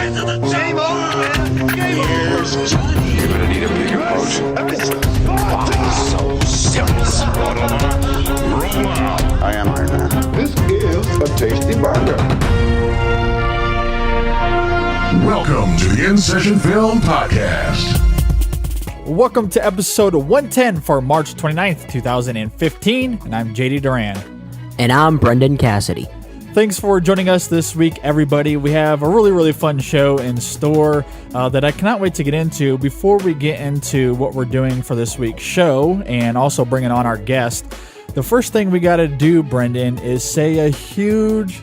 on! Game on! Game Here's Johnny. You're gonna need a big approach. Wow, so serious. Roll out. I am Iron Man. This is a tasty burger. Welcome to the InSession Film Podcast. Welcome to episode 110 for March 29th, 2015, and I'm JD Duran. And I'm Brendan Cassidy. Thanks for joining us this week, everybody. We have a really fun show in store that I cannot wait to get into. Before we get into what we're doing for this week's show and also bringing on our guest, the first thing we got to do, Brendan, is say a huge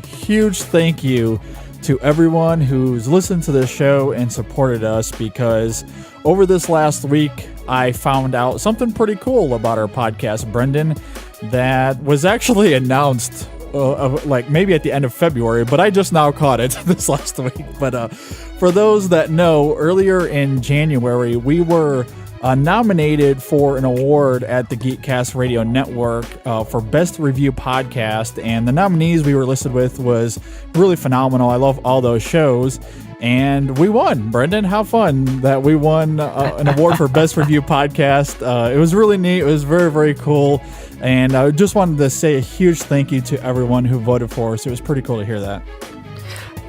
thank you to everyone who's listened to this show and supported us, because over this last week, I found out something pretty cool about our podcast, Brendan, that was actually announced like maybe at the end of February, but I just now caught it this last week. But for those that know, earlier in January, we were nominated for an award at the Geekcast Radio Network for Best Review Podcast, and the nominees we were listed with was really phenomenal. I love all those shows, and we won. Brendan, how fun that we won an award for Best Review Podcast. It was really neat. It was very cool, and I just wanted to say a huge thank you to everyone who voted for us. It was pretty cool to hear that.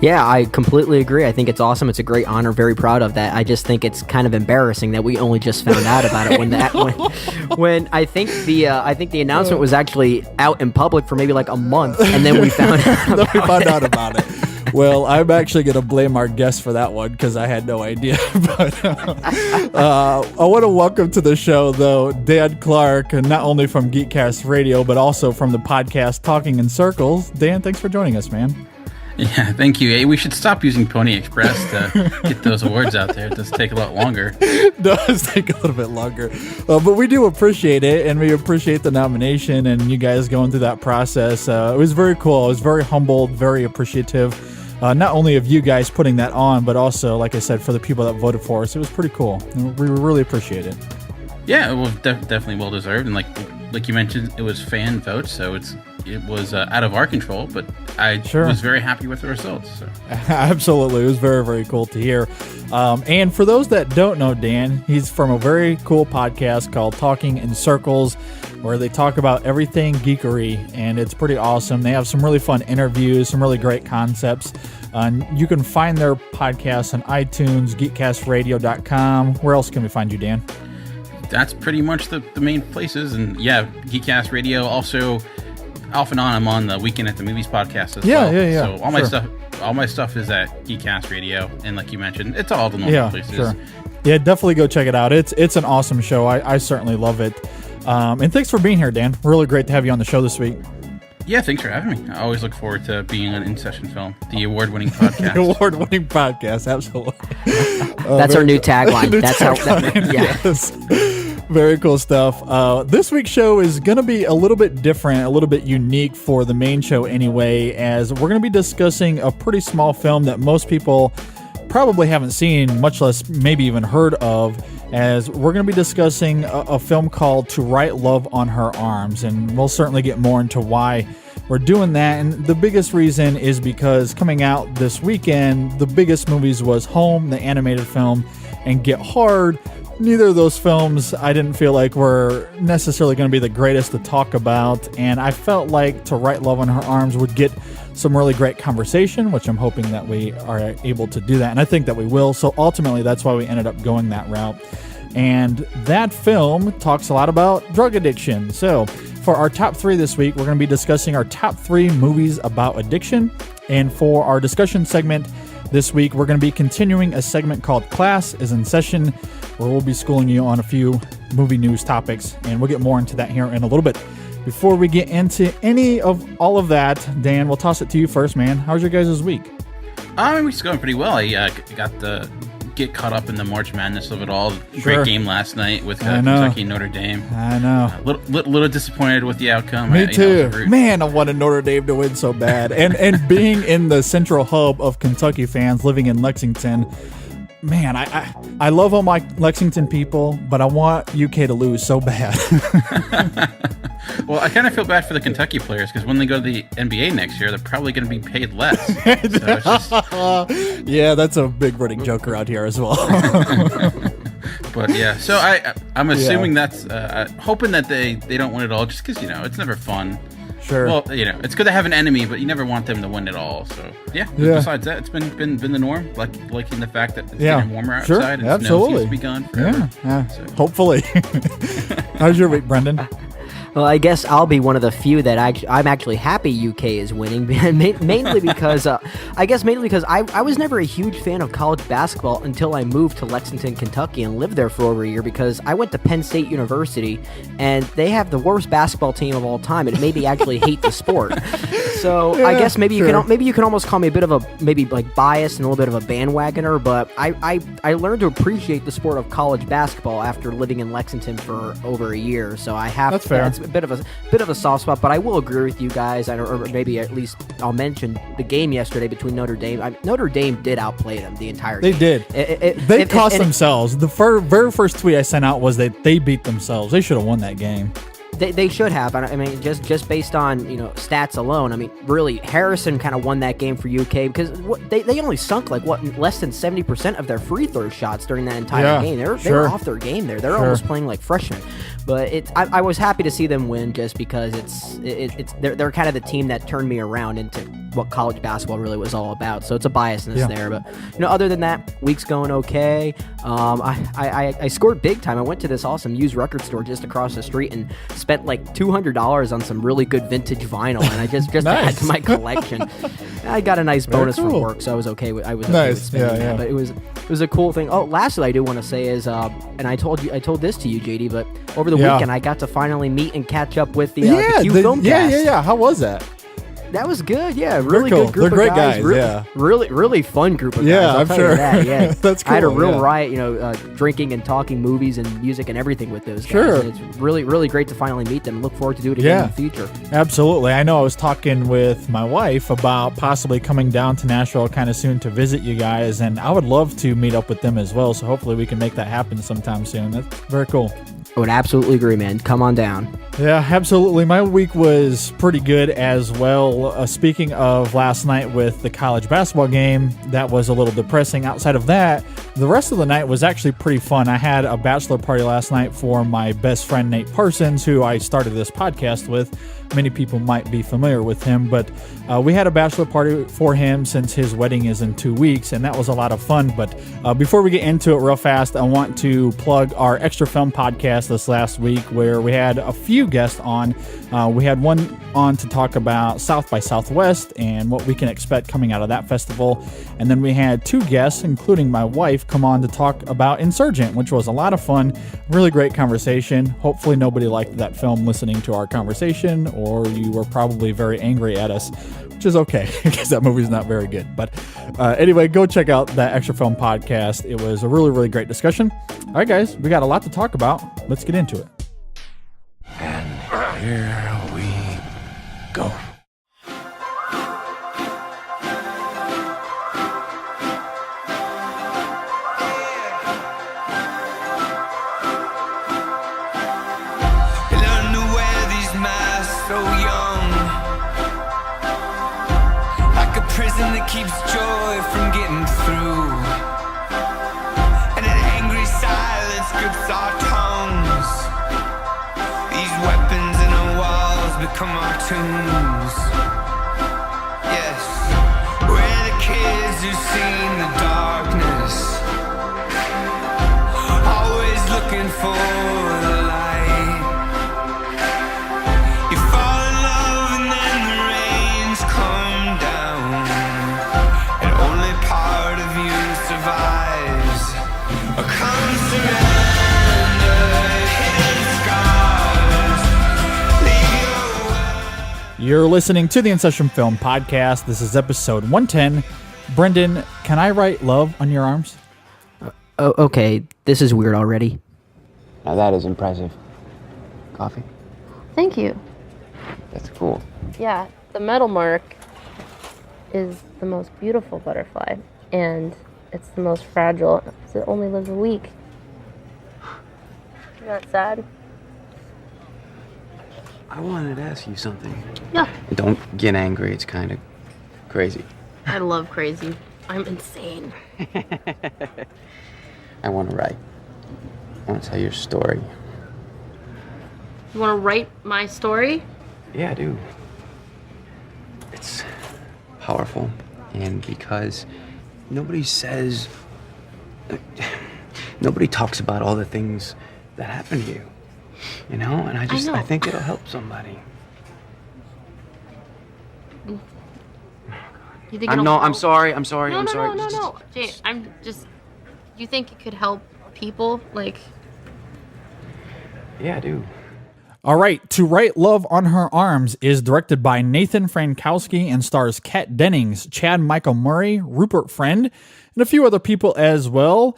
Yeah, I completely agree. I think it's awesome. It's a great honor. Very proud of that. I just think it's kind of embarrassing that we only just found out about it when I think the announcement was actually out in public for maybe like a month, and then we found out about it. Well, I'm actually going to blame our guest for that one because I had no idea. But I want to welcome to the show, though, Dan Clark, not only from Geekcast Radio, but also from the podcast Talking in Circles. Dan, thanks for joining us, man. Yeah, thank you. Hey, we should stop using Pony Express to get those awards out there. It does take a lot longer. It does take a little bit longer. But we do appreciate it, and we appreciate the nomination and you guys going through that process. It was very cool. I was very humbled, very appreciative, not only of you guys putting that on, but also, like I said, for the people that voted for us. It was pretty cool. We really appreciate it. Yeah, it was definitely well-deserved. And like you mentioned, it was fan votes, so it was out of our control, but I was very happy with the results. So. Absolutely. It was very cool to hear. And for those that don't know Dan, he's from a very cool podcast called Talking in Circles, where they talk about everything geekery, and it's pretty awesome. They have some really fun interviews, some really great concepts. You can find their podcast on iTunes, geekcastradio.com. Where else can we find you, Dan? That's pretty much the main places. And yeah, Geekcast Radio. Also, off and on, I'm on the Weekend at the Movies podcast as well. Yeah. So all my stuff is at Geekcast Radio, and like you mentioned, it's all the normal places. Sure. Yeah, definitely go check it out. It's an awesome show. I certainly love it. And thanks for being here, Dan. Really great to have you on the show this week. Yeah, thanks for having me. I always look forward to being on InSession Film, the award-winning podcast. The award-winning podcast, absolutely. That's our new tagline. Yes. Very cool stuff. This week's show is going to be a little bit different, a little bit unique for the main show anyway, as we're going to be discussing a pretty small film that most people probably haven't seen, much less maybe even heard of, as we're going to be discussing a film called To Write Love on Her Arms, and we'll certainly get more into why we're doing that. And the biggest reason is because coming out this weekend, the biggest movies was Home, the animated film, and Get Hard. Neither of those films I didn't feel like were necessarily going to be the greatest to talk about, and I felt like To Write Love on Her Arms would get some really great conversation, which I'm hoping that we are able to do that, and I think that we will. So ultimately, that's why we ended up going that route. And that film talks a lot about drug addiction. So for our top 3 this week, we're going to be discussing our top 3 movies about addiction. And for our discussion segment this week, we're going to be continuing a segment called Class is in Session, where we'll be schooling you on a few movie news topics, and we'll get more into that here in a little bit. Before we get into any of all of that, Dan, we'll toss it to you first, man. How's your guys' week? My week's going pretty well. I got to get caught up in the March Madness of it all. Great game last night with Kentucky and Notre Dame. I know. Little disappointed with the outcome. Me too. Man, I wanted Notre Dame to win so bad. And being in the central hub of Kentucky fans living in Lexington, man, I love all my Lexington people, but I want UK to lose so bad. Well, I kind of feel bad for the Kentucky players because when they go to the NBA next year, they're probably going to be paid less. Yeah, that's a big running joke around here as well. But yeah, so I'm assuming that's hoping that they don't win it all, just because it's never fun. Sure. Well, it's good to have an enemy, but you never want them to win it all. So yeah. Besides that, it's been the norm. Liking the fact that it's getting warmer outside. Sure. And snow seems to be gone forever. Yeah. So. Hopefully. How's your week, Brendan? Well, I guess I'll be one of the few that I'm actually happy UK is winning, mainly because I was never a huge fan of college basketball until I moved to Lexington, Kentucky, and lived there for over a year because I went to Penn State University, and they have the worst basketball team of all time, and it made me actually hate the sport. So I guess maybe you can almost call me a bit of a biased and a little bit of a bandwagoner, but I learned to appreciate the sport of college basketball after living in Lexington for over a year. So I have That's fair. It's a bit of a soft spot, but I will agree with you guys, or maybe at least I'll mention the game yesterday between Notre Dame. Notre Dame did outplay them the entire game. They did. They cost themselves. The very first tweet I sent out was that they beat themselves. They should have won that game. They should have. I mean, just based on stats alone. I mean, really, Harrison kind of won that game for UK because they only sunk less than 70% of their free throw shots during that entire game. They were off their game there. They're almost playing like freshmen. But I was happy to see them win just because they're kind of the team that turned me around into what college basketball really was all about. So it's a biasness there. But other than that, week's going okay. I scored big time. I went to this awesome used record store just across the street and spent like $200 on some really good vintage vinyl, and I just nice. Add to my collection. I got a nice bonus from work, so I was okay with spending that. But it was a cool thing. Oh, lastly, I do want to say is, and I told this to you, JD, but over the weekend I got to finally meet and catch up with the Q Film cast. Yeah. How was that? That was good, yeah. Really cool. Good group They're of guys. great guys, Really fun group of guys. Yeah, I'm sure. Yeah. That's cool. I had a real riot, drinking and talking movies and music and everything with those guys. Sure. And it's really great to finally meet them. Look forward to do it again in the future. Absolutely. I know I was talking with my wife about possibly coming down to Nashville kind of soon to visit you guys, and I would love to meet up with them as well, so hopefully we can make that happen sometime soon. That's very cool. I would absolutely agree, man. Come on down. Yeah, absolutely. My week was pretty good as well. Speaking of last night with the college basketball game, that was a little depressing. Outside of that, the rest of the night was actually pretty fun. I had a bachelor party last night for my best friend, Nate Parsons, who I started this podcast with. Many people might be familiar with him, but we had a bachelor party for him since his wedding is in 2 weeks, and that was a lot of fun. But before we get into it real fast, I want to plug our Extra Film podcast this last week, where we had a few guests on. We had one on to talk about South by Southwest and what we can expect coming out of that festival. And then we had two guests, including my wife, come on to talk about Insurgent, which was a lot of fun. Really great conversation. Hopefully nobody liked that film listening to our conversation, or you were probably very angry at us, which is okay because that movie's not very good. But anyway, go check out that Extra Film podcast. It was a really great discussion. All right, guys, we got a lot to talk about. Let's get into it. And here we go. Prison that keeps joy from getting through, and an angry silence grips our tongues. These weapons in our walls become our tombs. Yes, we're the kids who've seen the darkness, always looking for the light. You fall in love and then the rains come down, survives. Come surrender, hidden scars, leave your... You're listening to the InSession Film Podcast. This is episode 110. Brendan, can I write love on your arms? Okay, this is weird already. Now that is impressive. Coffee? Thank you. That's cool. Yeah, the metal mark is the most beautiful butterfly, and it's the most fragile. It only lives a week. Isn't that sad? I wanted to ask you something. Yeah. Don't get angry. It's kind of crazy. I love crazy. I'm insane. I want to write. I want to tell your story. You want to write my story? Yeah, I do. It's powerful. And because nobody talks about all the things that happen to you. You know? And I think it'll help somebody. You think I'm sorry. I'm sorry. No. Jay, you think it could help people? Like... Yeah, I do. All right, To Write Love on Her Arms is directed by Nathan Frankowski and stars Kat Dennings, Chad Michael Murray, Rupert Friend, and a few other people as well.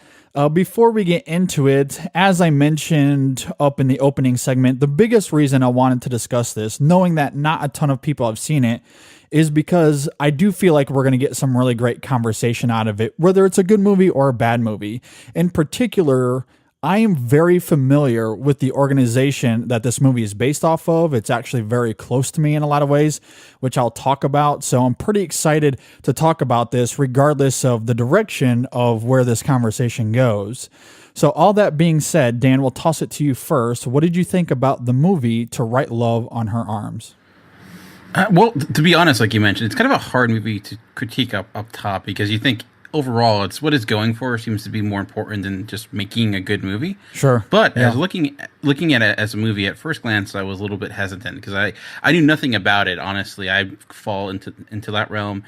Before we get into it, as I mentioned up in the opening segment, the biggest reason I wanted to discuss this, knowing that not a ton of people have seen it, is because I do feel like we're going to get some really great conversation out of it, whether it's a good movie or a bad movie. In particular, I am very familiar with the organization that this movie is based off of. It's actually very close to me in a lot of ways, which I'll talk about. So I'm pretty excited to talk about this regardless of the direction of where this conversation goes. So all that being said, Dan, we'll toss it to you first. What did you think about the movie To Write Love on Her Arms? Well, to be honest, like you mentioned, it's kind of a hard movie to critique up top because you think overall it's what it's going for seems to be more important than just making a good movie. Sure. But as looking at it as a movie at first glance, I was a little bit hesitant because I knew nothing about it. Honestly, I fall into that realm.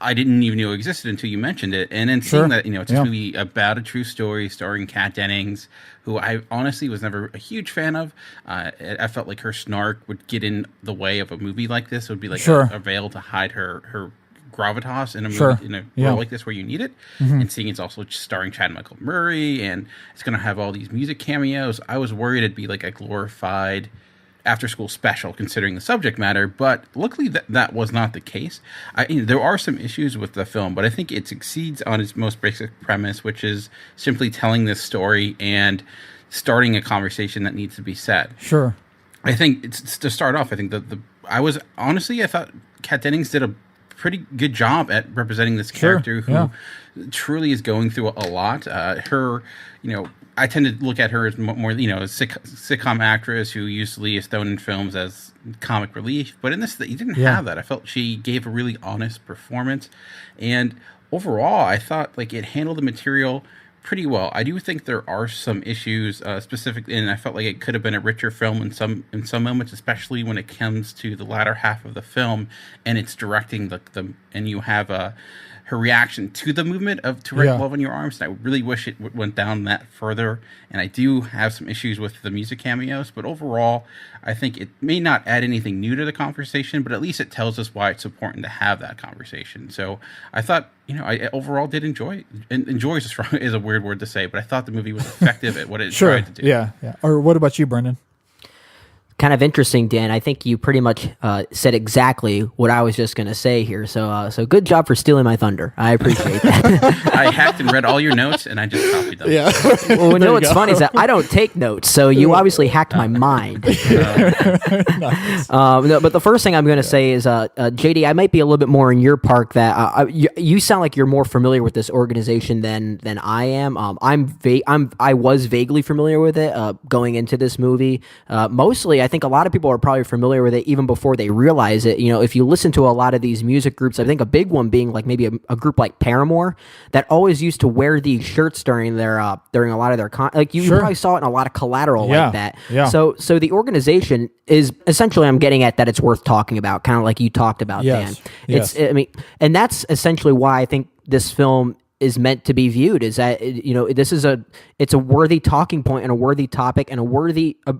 I didn't even know it existed until you mentioned it. And then seeing that, it's a movie about a true story starring Kat Dennings, who I honestly was never a huge fan of. I felt like her snark would get in the way of a movie like this. It would be like a veil to hide her gravitas in a movie, in a role like this where you need it. And seeing it's also starring Chad Michael Murray and it's going to have all these music cameos. I was worried it'd be like a glorified after-school special considering the subject matter, but luckily that was not the case. There are some issues with the film, but I think it succeeds on its most basic premise, which is simply telling this story and starting a conversation that needs to be said. Sure. I think it's to start off, I think I thought Kat Dennings did a pretty good job at representing this character who truly is going through a lot. I tend to look at her as more, a sitcom actress who usually is thrown in films as comic relief. But in this, you didn't have that. I felt she gave a really honest performance. And overall, I thought like it handled the material pretty well. I do think there are some issues specifically, and I felt like it could have been a richer film in some moments, especially when it comes to the latter half of the film and it's directing and you have her reaction to the movement of To Write Love on Your Arms. And I really wish it went down that further. And I do have some issues with the music cameos, but overall, I think it may not add anything new to the conversation, but at least it tells us why it's important to have that conversation. So I thought, I overall did enjoy. And enjoy is a weird word to say, but I thought the movie was effective at what it tried to do. Yeah. Or what about you, Brendan? Kind of interesting, Dan. I think you pretty much said exactly what I was just going to say here. So good job for stealing my thunder. I appreciate that. I hacked and read all your notes, and I just copied them. Yeah. Well, what's funny is that I don't take notes, so you obviously hacked my mind. Nice. No, but the first thing I'm going to say is, JD, I might be a little bit more in your park that you sound like you're more familiar with this organization than I am. I was vaguely familiar with it going into this movie. Mostly, I think a lot of people are probably familiar with it even before they realize it. If you listen to a lot of these music groups, I think a big one being like maybe a group like Paramore that always used to wear these shirts during a lot of their you probably saw it in a lot of collateral like that. Yeah. So the organization is essentially, I'm getting at that it's worth talking about, kind of like you talked about, Dan. And that's essentially why I think this film is meant to be viewed, is that it's a worthy talking point and a worthy topic and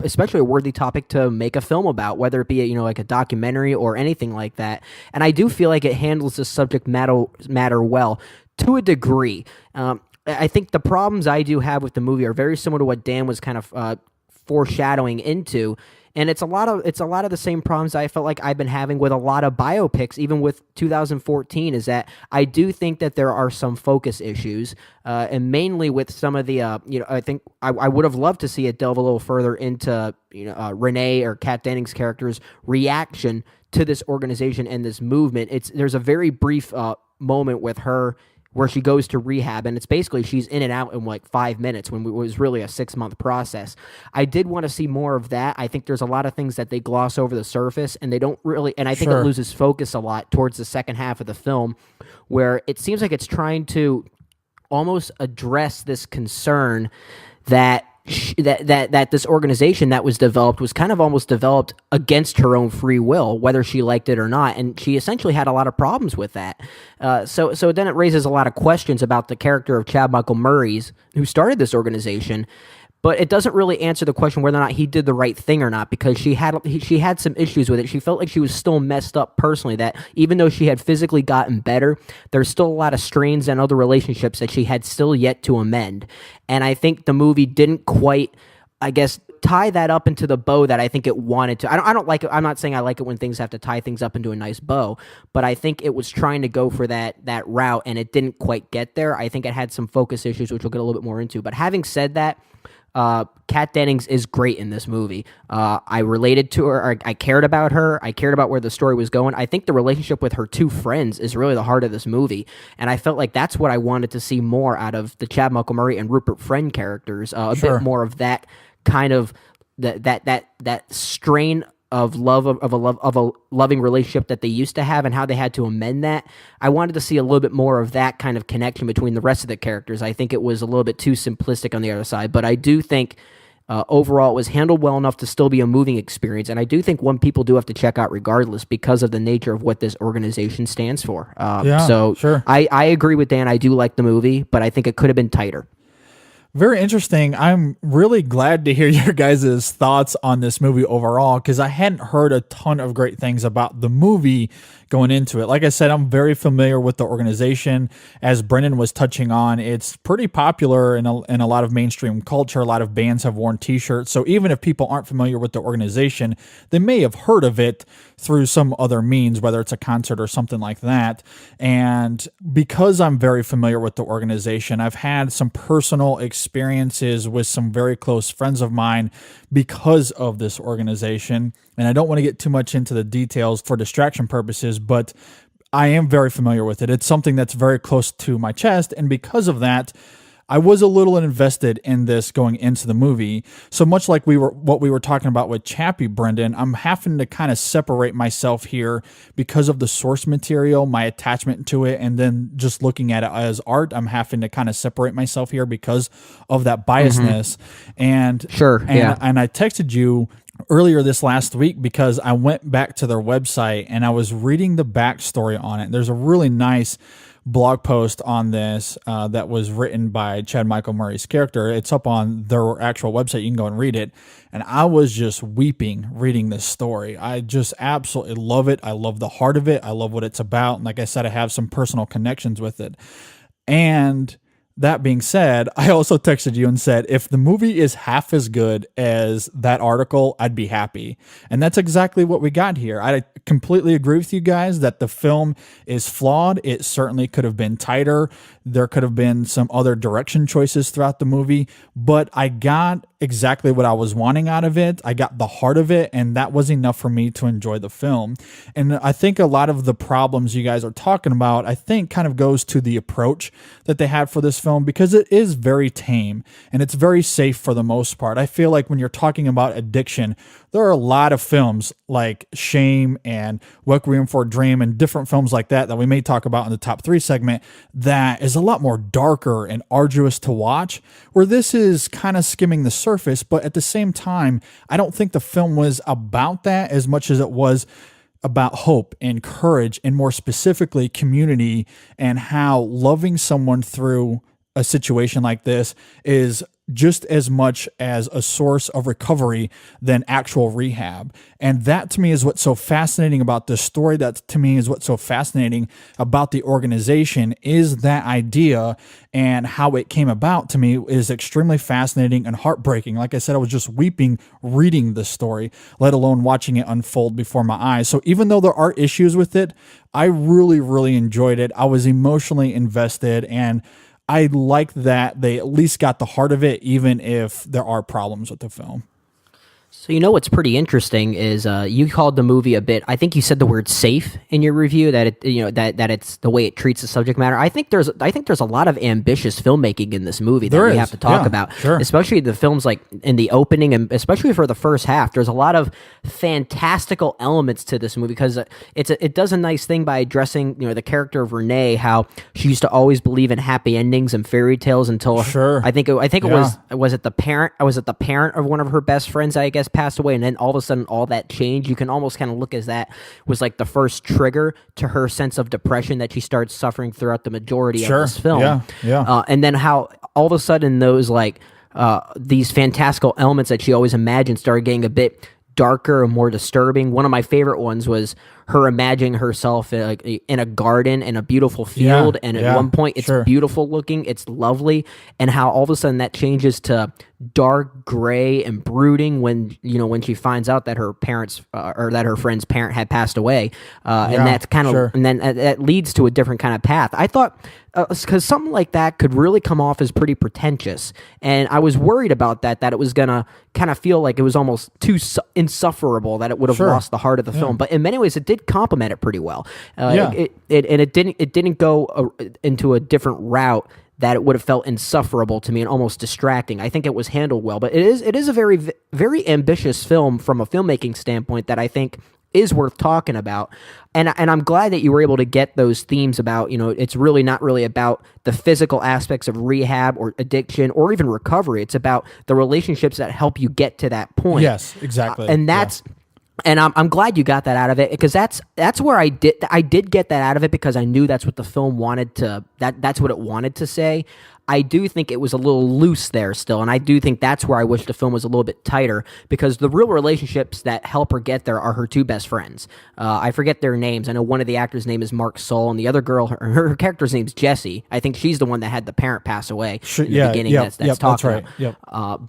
especially a worthy topic to make a film about, whether it be like a documentary or anything like that. And I do feel like it handles the subject matter well to a degree. I think the problems I do have with the movie are very similar to what Dan was kind of foreshadowing into, And it's a lot of the same problems I felt like I've been having with a lot of biopics, even with 2014, is that I do think that there are some focus issues, and mainly with some of the, I think I would have loved to see it delve a little further into, Renee or Kat Dennings' character's reaction to this organization and this movement. There's a very brief moment with her where she goes to rehab, and it's basically she's in and out in like 5 minutes when it was really a 6-month process. I did want to see more of that. I think there's a lot of things that they gloss over the surface, and they don't really, and I think it loses focus a lot towards the second half of the film, where it seems like it's trying to almost address this concern that that this organization that was developed was kind of almost developed against her own free will, whether she liked it or not, and she essentially had a lot of problems with that. So then it raises a lot of questions about the character of Chad Michael Murray, who started this organization, but it doesn't really answer the question whether or not he did the right thing or not, because she had some issues with it. She felt like she was still messed up personally, that even though she had physically gotten better, there's still a lot of strains and other relationships that she had still yet to amend. And I think the movie didn't quite, I guess, tie that up into the bow that I think it wanted to. I don't like it. I'm not saying I like it when things have to tie things up into a nice bow, but I think it was trying to go for that route, and it didn't quite get there. I think it had some focus issues, which we'll get a little bit more into. But having said that, Kat Dennings is great in this movie. I related to her. I cared about her. I cared about where the story was going. I think the relationship with her two friends is really the heart of this movie, and I felt like that's what I wanted to see more out of the Chad Michael Murray and Rupert Friend characters. A bit more of that kind of that strain of love of a loving relationship that they used to have, and how they had to amend that. I wanted to see a little bit more of that kind of connection between the rest of the characters. I think it was a little bit too simplistic on the other side, but I do think overall it was handled well enough to still be a moving experience, and I do think one people do have to check out regardless because of the nature of what this organization stands for. I agree with Dan. I do like the movie, but I think it could have been tighter. Very interesting. I'm really glad to hear your guys' thoughts on this movie overall, because I hadn't heard a ton of great things about the movie going into it. Like I said, I'm very familiar with the organization. As Brendan was touching on, it's pretty popular in a lot of mainstream culture. A lot of bands have worn t-shirts. So even if people aren't familiar with the organization, they may have heard of it through some other means, whether it's a concert or something like that. And because I'm very familiar with the organization, I've had some personal experiences with some very close friends of mine because of this organization. And I don't want to get too much into the details for distraction purposes, but I am very familiar with it. It's something that's very close to my chest. And because of that, I was a little invested in this going into the movie. So much like what we were talking about with Chappie, Brendan, I'm having to kind of separate myself here because of the source material, my attachment to it, and then just looking at it as art. I'm having to kind of separate myself here because of that biasness. And I texted you earlier this last week because I went back to their website and I was reading the backstory on it. There's a really nice blog post on this that was written by Chad Michael Murray's character. It's up on their actual website. You can go and read it. And I was just weeping reading this story. I just absolutely love it. I love the heart of it. I love what it's about. And like I said, I have some personal connections with it. And that being said, I also texted you and said, if the movie is half as good as that article, I'd be happy. And that's exactly what we got here. I completely agree with you guys that the film is flawed. It certainly could have been tighter. There could have been some other direction choices throughout the movie, but I got exactly what I was wanting out of it. I got the heart of it, and that was enough for me to enjoy the film. And I think a lot of the problems you guys are talking about, I think kind of goes to the approach that they had for this film, because it is very tame and it's very safe for the most part. I feel like when you're talking about addiction, there are a lot of films like Shame and Requiem for a Dream and different films like that we may talk about in the top 3 segment that is a lot more darker and arduous to watch, where this is kind of skimming the surface. But at the same time, I don't think the film was about that as much as it was about hope and courage, and more specifically community, and how loving someone through a situation like this is just as much as a source of recovery than actual rehab. And that to me is what's so fascinating about this story. That to me is what's so fascinating about the organization, is that idea, and how it came about to me is extremely fascinating and heartbreaking. Like I said, I was just weeping reading this story, let alone watching it unfold before my eyes. So even though there are issues with it, I really, really enjoyed it. I was emotionally invested, and I like that they at least got the heart of it, even if there are problems with the film. So what's pretty interesting is you called the movie a bit. I think you said the word "safe" in your review. That it that it's the way it treats the subject matter. I think there's a lot of ambitious filmmaking in this movie that we have to talk about. Sure. Especially the films like in the opening, and especially for the first half. There's a lot of fantastical elements to this movie because it does a nice thing by addressing the character of Renee, how she used to always believe in happy endings and fairy tales until I think it was it the parent of one of her best friends, I guess, passed away, and then all of a sudden all that changed. You can almost kind of look as that was like the first trigger to her sense of depression that she starts suffering throughout the majority of this film. And then how all of a sudden those these fantastical elements that she always imagined started getting a bit darker and more disturbing. One of my favorite ones was her imagining herself in a garden in a beautiful field, and at one point it's beautiful looking, it's lovely, and how all of a sudden that changes to dark gray and brooding when she finds out that her parents or that her friend's parent had passed away, and that's kind of and then that leads to a different kind of path. I thought because something like that could really come off as pretty pretentious, and I was worried about that it was gonna kind of feel like it was almost too insufferable, that it would have lost the heart of the film. But in many ways it did complement it pretty well. It didn't go into a different route that it would have felt insufferable to me and almost distracting. I think it was handled well, but it is a very, very ambitious film from a filmmaking standpoint that I think is worth talking about. And I'm glad that you were able to get those themes about, it's really not really about the physical aspects of rehab or addiction or even recovery. It's about the relationships that help you get to that point. Yes, exactly. And that's... And I'm glad you got that out of it, because that's where I did get that out of it, because I knew that's what the film wanted to, that's what it wanted to say. I do think it was a little loose there still, and I do think that's where I wish the film was a little bit tighter, because the real relationships that help her get there are her two best friends. I forget their names. I know one of the actors' name is Mark Soul, and the other girl, her character's name's Jessie. I think she's the one that had the parent pass away in the beginning. That's talking about. Yep.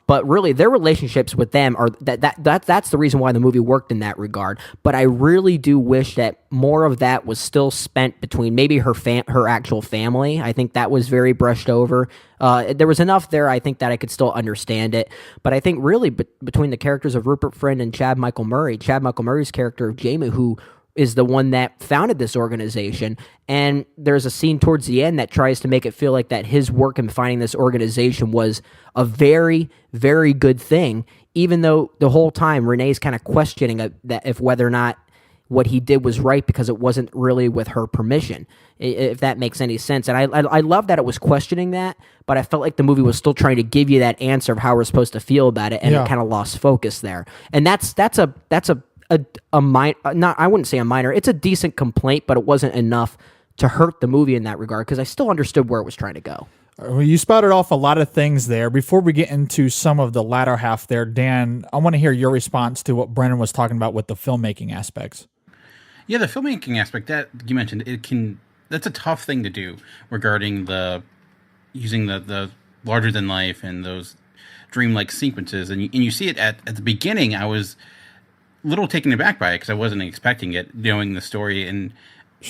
But really, their relationships with them are that's the reason why the movie worked in that regard. But I really do wish that more of that was still spent between maybe her actual family. I think that was very brushed over. There was enough there, I think, that I could still understand it. But I think really between the characters of Rupert Friend and Chad Michael Murray's character of Jamie, who is the one that founded this organization, and there's a scene towards the end that tries to make it feel like that his work in finding this organization was a very, very good thing, even though the whole time Renee's kind of questioning that if whether or not what he did was right, because it wasn't really with her permission, if that makes any sense. And I love that it was questioning that, but I felt like the movie was still trying to give you that answer of how we're supposed to feel about it, and it kind of lost focus there. And that's a minor, not, I wouldn't say a minor, it's a decent complaint, but it wasn't enough to hurt the movie in that regard, because I still understood where it was trying to go. Well, you spouted off a lot of things there. Before we get into some of the latter half there, Dan, I want to hear your response to what Brennan was talking about with the filmmaking aspects. Yeah, the filmmaking aspect that you mentioned, that's a tough thing to do regarding using the larger than life and those dreamlike sequences. And you see it at the beginning. I was a little taken aback by it because I wasn't expecting it, knowing the story. And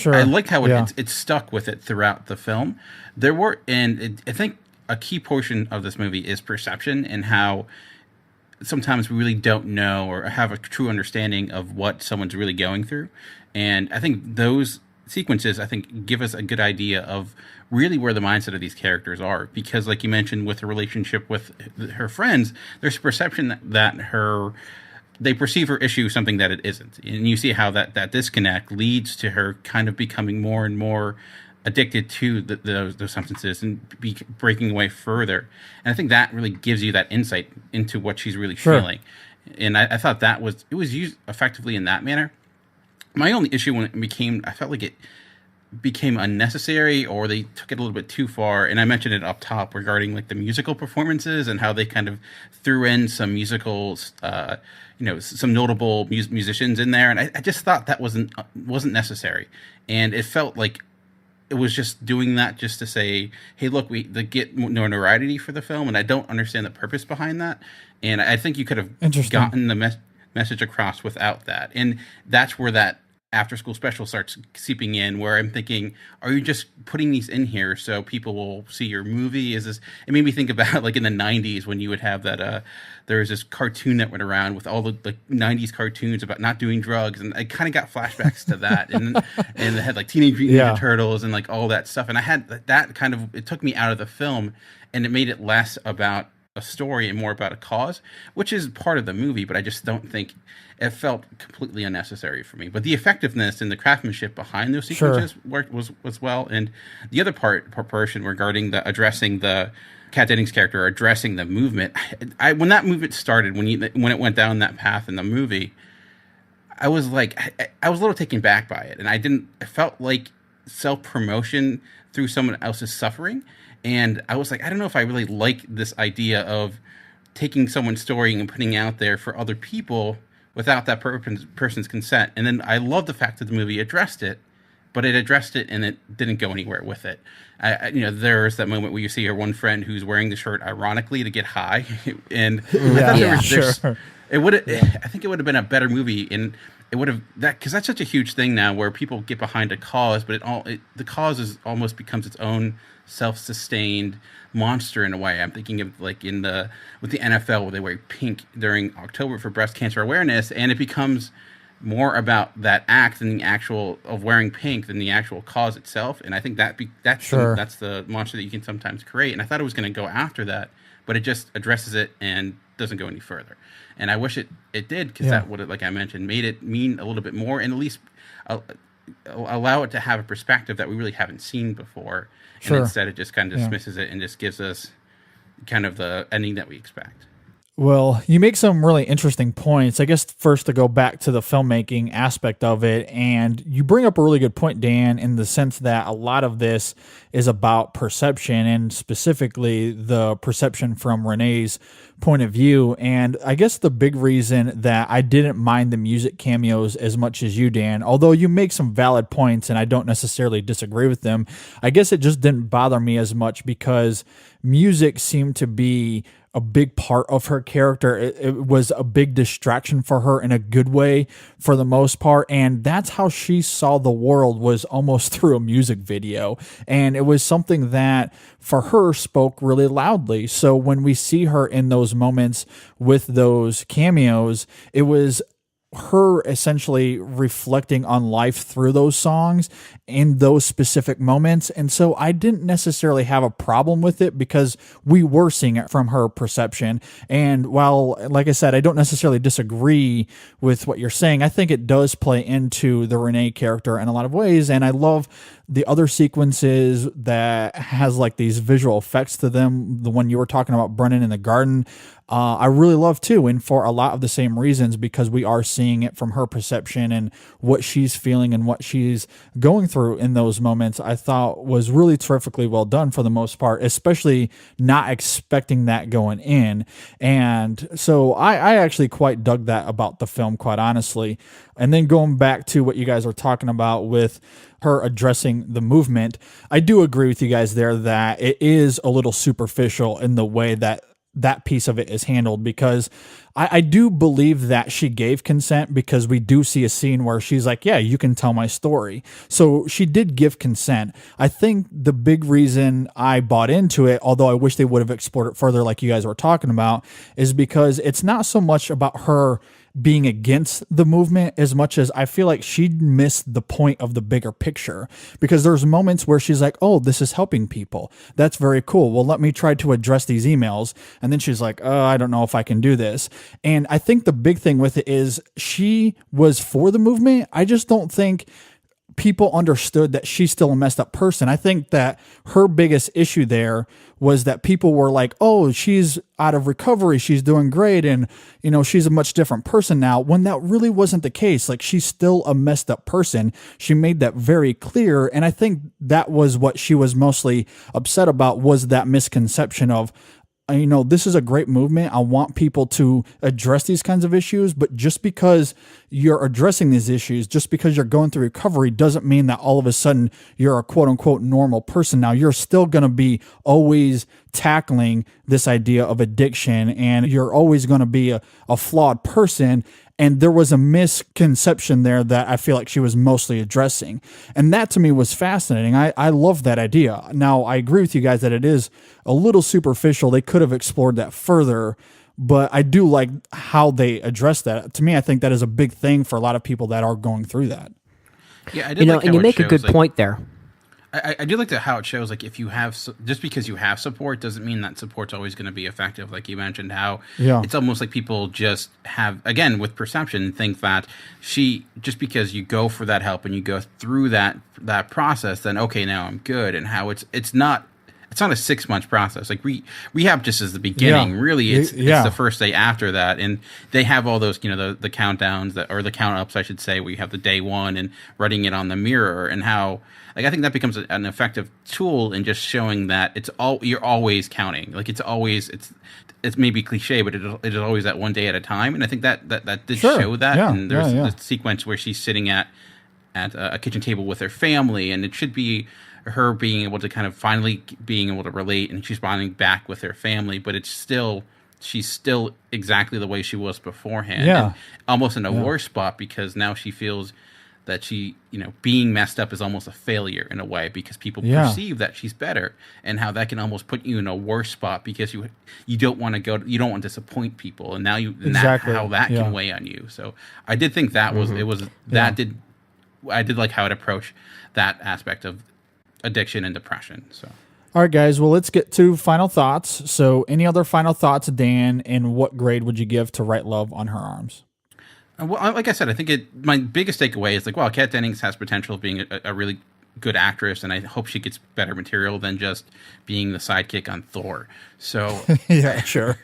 I like how it stuck with it throughout the film. I think a key portion of this movie is perception, and how sometimes we really don't know or have a true understanding of what someone's really going through. And I think those sequences, give us a good idea of really where the mindset of these characters are. Because like you mentioned, with her relationship with her friends, there's a perception that they perceive her issue something that it isn't. And you see how that disconnect leads to her kind of becoming more and more addicted to those substances and breaking away further. And I think that really gives you that insight into what she's really feeling. And I thought it was used effectively in that manner. My only issue when it became, I felt like became unnecessary, or they took it a little bit too far. And I mentioned it up top regarding like the musical performances and how they kind of threw in some musicals, some notable musicians in there. And I just thought that wasn't necessary. And it felt like it was just doing that just to say, hey, look, they get notoriety for the film. And I don't understand the purpose behind that. And I think you could have gotten the message across without that. And that's where that after school special starts seeping in, where I'm thinking, are you just putting these in here so people will see your movie? It made me think about like in the 90s when you would have that, there was this cartoon that went around with all the like 90s cartoons about not doing drugs. And I kind of got flashbacks to that. And they had like Teenage Mutant Ninja Turtles and like all that stuff. And I had that kind of, it took me out of the film and it made it less about a story and more about a cause, which is part of the movie, but I just don't think it felt completely unnecessary for me. But the effectiveness and the craftsmanship behind those sequences was well. And the other portion regarding addressing the Kat Dennings character, addressing the movement, when that movement started, when it went down that path in the movie, I was a little taken back by it, and I felt like self-promotion through someone else's suffering. And I was like, I don't know if I really like this idea of taking someone's story and putting it out there for other people without that person's consent. And then I love the fact that the movie addressed it, but it addressed it and it didn't go anywhere with it. There's that moment where you see your one friend who's wearing the shirt ironically to get high, and I think it would have been a better movie, and it would have because that's such a huge thing now where people get behind a cause, but the cause almost becomes its own self-sustained monster in a way. I'm thinking of like with the NFL where they wear pink during October for breast cancer awareness, and it becomes more about that act than the actual of wearing pink than the actual cause itself. And I think that's the monster that you can sometimes create. And I thought it was going to go after that, but it just addresses it and doesn't go any further. And I wish it did, because that would have, like I mentioned, made it mean a little bit more, and at least allow it to have a perspective that we really haven't seen before. And instead it just kind of dismisses it and just gives us kind of the ending that we expect. Well, you make some really interesting points. I guess first to go back to the filmmaking aspect of it, and you bring up a really good point, Dan, in the sense that a lot of this is about perception, and specifically the perception from Renee's point of view. And I guess the big reason that I didn't mind the music cameos as much as you, Dan, although you make some valid points and I don't necessarily disagree with them, I guess it just didn't bother me as much because music seemed to be a big part of her character. It was a big distraction for her in a good way for the most part. And that's how she saw the world, was almost through a music video. And it was something that for her spoke really loudly. So when we see her in those moments with those cameos, it was her essentially reflecting on life through those songs in those specific moments. And so I didn't necessarily have a problem with it because we were seeing it from her perception. And while, like I said, I don't necessarily disagree with what you're saying, I think it does play into the Renee character in a lot of ways. And I love the other sequences that has like these visual effects to them. The one you were talking about, Brennan in the garden, I really love too. And for a lot of the same reasons, because we are seeing it from her perception and what she's feeling and what she's going through in those moments, I thought was really terrifically well done for the most part, especially not expecting that going in. And so I actually quite dug that about the film, quite honestly. And then going back to what you guys are talking about with her addressing the movement, I do agree with you guys there that it is a little superficial in the way that piece of it is handled, because I do believe that she gave consent, because we do see a scene where she's like, yeah, you can tell my story. So she did give consent. I think the big reason I bought into it, although I wish they would have explored it further like you guys were talking about, is because it's not so much about her being against the movement as much as I feel like she missed the point of the bigger picture, because there's moments where she's like, oh, this is helping people. That's very cool. Well, let me try to address these emails. And then she's like, oh, I don't know if I can do this. And I think the big thing with it is she was for the movement. I just don't think people understood that she's still a messed up person. I think that her biggest issue there was that people were like, oh, she's out of recovery, she's doing great, and she's a much different person now, when that really wasn't the case. Like, she's still a messed up person. She made that very clear, and I think that was what she was mostly upset about, was that misconception of, this is a great movement. I want people to address these kinds of issues, but just because you're addressing these issues, just because you're going through recovery, doesn't mean that all of a sudden you're a quote unquote normal person. Now, you're still going to be always tackling this idea of addiction, and you're always going to be a flawed person. And there was a misconception there that I feel like she was mostly addressing. And that to me was fascinating. I love that idea. Now, I agree with you guys that it is a little superficial. They could have explored that further, but I do like how they address that. To me, I think that is a big thing for a lot of people that are going through that. Yeah, I did like and you make a good point there. I do like how it shows, like, if you have, just because you have support doesn't mean that support's always going to be effective. Like you mentioned, how it's almost like people just have, again, with perception, think that just because you go for that help and you go through that process, then okay, now I'm good. And how it's not a 6-month process. Like rehab just is the beginning. Yeah. Really, it's the first day after that, and they have all those, the countdowns or the count ups, I should say, where you have the day one and writing it on the mirror, and how, like, I think that becomes an effective tool in just showing that you're always counting. Like, it's maybe cliche, but it is always that one day at a time. And I think that did show that. Yeah. And there's the sequence where she's sitting at a kitchen table with her family, and it should be her being able to kind of finally being able to relate, and she's bonding back with her family, but she's still exactly the way she was beforehand. Yeah. And almost in a worse spot, because now she feels that she, being messed up is almost a failure in a way, because people perceive that she's better, and how that can almost put you in a worse spot because you don't want to you don't want to disappoint people, and now how that can weigh on you. So I did think that was I did like how it approached that aspect of addiction and depression. So. All right, guys. Well, let's get to final thoughts. So, any other final thoughts, Dan? And what grade would you give to Right Love on Her Arms? Well, like I said, I think my biggest takeaway is, like, wow, Kat Dennings has potential of being a really good actress, and I hope she gets better material than just being the sidekick on Thor. So yeah, sure,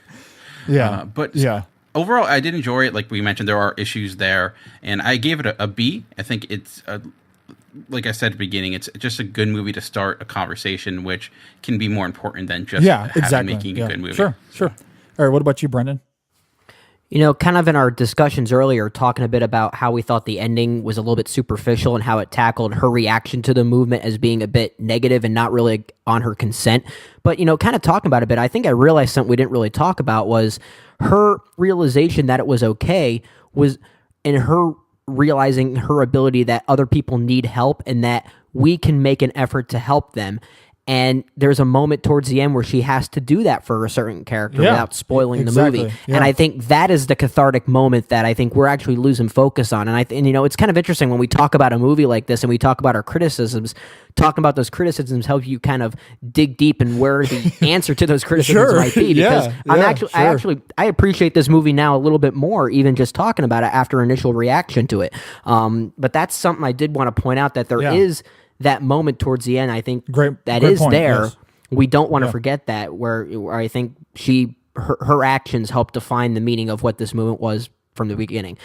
yeah, overall, I did enjoy it. Like we mentioned, there are issues there, and I gave it a B. I think it's like I said at the beginning, it's just a good movie to start a conversation, which can be more important than just making a good movie. Sure. All right, what about you, Brendan? Kind of in our discussions earlier, talking a bit about how we thought the ending was a little bit superficial and how it tackled her reaction to the movement as being a bit negative and not really on her consent. But, kind of talking about it a bit, I think I realized something we didn't really talk about was her realization that it was okay was in her realizing her ability that other people need help and that we can make an effort to help them. And there's a moment towards the end where she has to do that for a certain character without spoiling the movie. Yeah. And I think that is the cathartic moment that I think we're actually losing focus on. And it's kind of interesting when we talk about a movie like this and we talk about our criticisms, talking about those criticisms help you kind of dig deep in where the answer to those criticisms might be. Because I appreciate this movie now a little bit more, even just talking about it after initial reaction to it. But that's something I did want to point out, that there is that moment towards the end. I think that is point, there. Yes. We don't want to forget that, where I think her actions helped define the meaning of what this movement was from the beginning.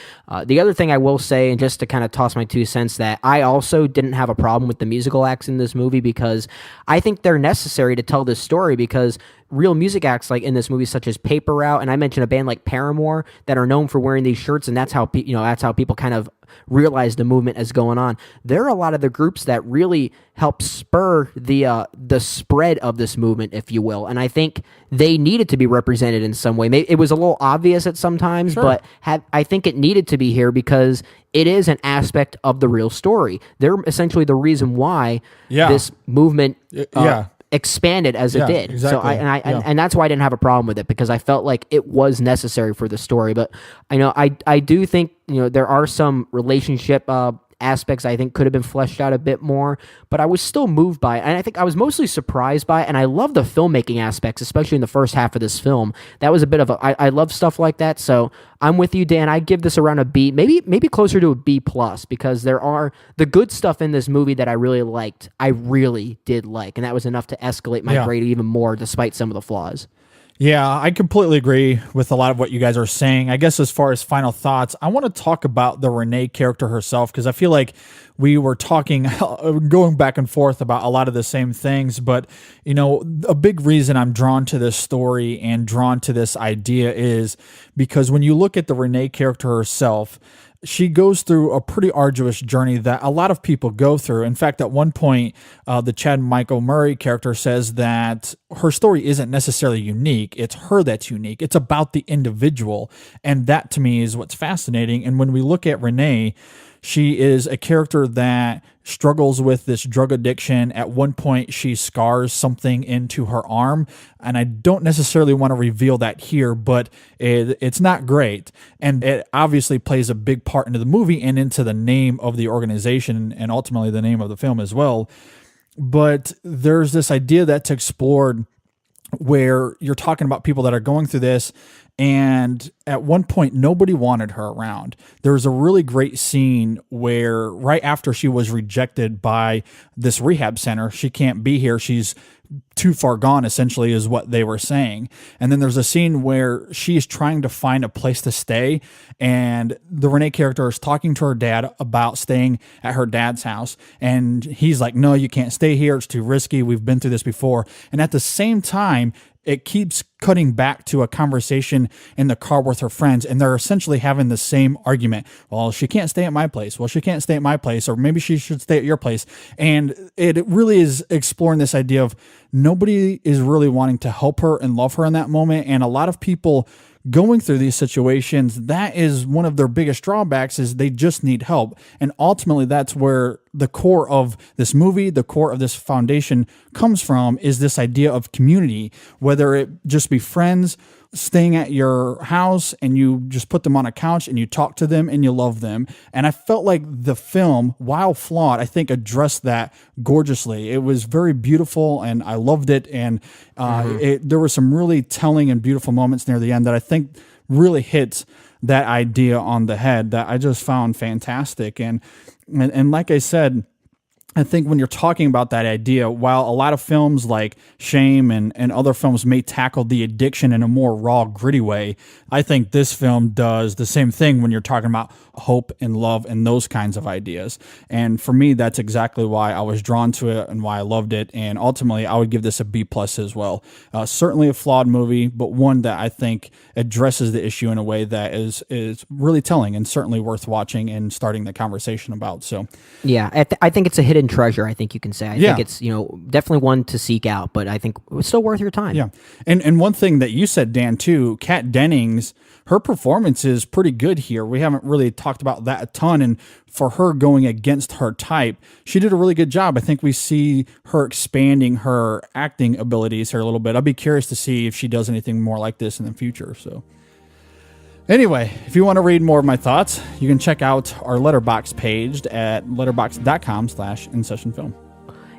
The other thing I will say, and just to kind of toss my 2 cents, that I also didn't have a problem with the musical acts in this movie, because I think they're necessary to tell this story, because real music acts like in this movie, such as Paper Route, and I mentioned a band like Paramore that are known for wearing these shirts, and that's how people kind of realize the movement is going on. There are a lot of the groups that really help spur the spread of this movement, if you will, and I think they needed to be represented in some way. Maybe it was a little obvious at some times, but I think it needed to be here because it is an aspect of the real story. They're essentially the reason why this movement expanded as it did. Exactly. So and that's why I didn't have a problem with it, because I felt like it was necessary for the story. But I do think there are some relationship aspects I think could have been fleshed out a bit more, but I was still moved by it. And I think I was mostly surprised by it. And I love the filmmaking aspects, especially in the first half of this film. That was a bit of I love stuff like that. So I'm with you, Dan. I give this around a B, maybe closer to a B plus, because there are the good stuff in this movie that I really liked. I really did like, and that was enough to escalate my grade even more, despite some of the flaws. Yeah, I completely agree with a lot of what you guys are saying. I guess as far as final thoughts, I want to talk about the Renee character herself, because I feel like we were talking, going back and forth about a lot of the same things. But, you know, a big reason I'm drawn to this story and drawn to this idea is because when you look at the Renee character herself, she goes through a pretty arduous journey that a lot of people go through. In fact, at one point, the Chad Michael Murray character says that her story isn't necessarily unique. It's her that's unique. It's about the individual. And that to me is what's fascinating. And when we look at Renee, she is a character that struggles with this drug addiction. At one point, she scars something into her arm, and I don't necessarily want to reveal that here, but it's not great. And it obviously plays a big part into the movie and into the name of the organization and ultimately the name of the film as well. But there's this idea that's explored where you're talking about people that are going through this, and at one point, nobody wanted her around. There was a really great scene where right after she was rejected by this rehab center, she can't be here, she's too far gone, essentially, is what they were saying. And then there's a scene where she's trying to find a place to stay, and the Renee character is talking to her dad about staying at her dad's house, and he's like, no, you can't stay here, it's too risky, we've been through this before. And at the same time, it keeps cutting back to a conversation in the car with her friends, and they're essentially having the same argument. Well, she can't stay at my place. Well, she can't stay at my place, or maybe she should stay at your place. And it really is exploring this idea of nobody is really wanting to help her and love her in that moment. And a lot of people going through these situations, that is one of their biggest drawbacks, is they just need help. And ultimately, that's where the core of this movie, the core of this foundation comes from, is this idea of community, whether it just be friends staying at your house and you just put them on a couch and you talk to them and you love them. And I felt like the film, while flawed, I think addressed that gorgeously. It was very beautiful and I loved it. And there were some really telling and beautiful moments near the end that I think really hits that idea on the head that I just found fantastic. And like I said, I think when you're talking about that idea, while a lot of films like Shame and other films may tackle the addiction in a more raw, gritty way, I think this film does the same thing when you're talking about hope and love and those kinds of ideas. And for me, that's exactly why I was drawn to it and why I loved it. And ultimately, I would give this a B+ as well. Certainly a flawed movie, but one that I think addresses the issue in a way that is really telling and certainly worth watching and starting the conversation about. So, yeah, I think it's a hidden treasure, I think you can say. I think it's, definitely one to seek out, but I think it's still worth your time. Yeah. And one thing that you said, Dan, too, Kat Dennings, her performance is pretty good here. We haven't really talked about that a ton, and for her going against her type, she did a really good job. I think we see her expanding her acting abilities here a little bit. I'll be curious to see if she does anything more like this in the future. So anyway, if you want to read more of my thoughts, you can check out our Letterboxd page at letterboxd.com/InSessionFilm.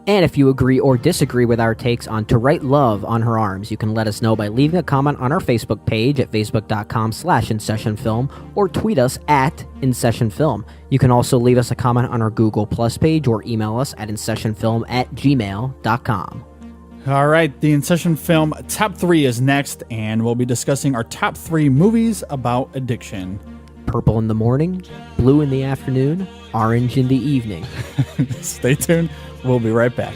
And if you agree or disagree with our takes on To Write Love on Her Arms, you can let us know by leaving a comment on our Facebook page at facebook.com/InSessionFilm or tweet us at InSessionFilm. You can also leave us a comment on our Google Plus page or email us at InSessionFilm@gmail.com. All right, the InSession Film Top 3 is next, and we'll be discussing our top 3 movies about addiction. Purple in the morning, blue in the afternoon, orange in the evening. Stay tuned. We'll be right back.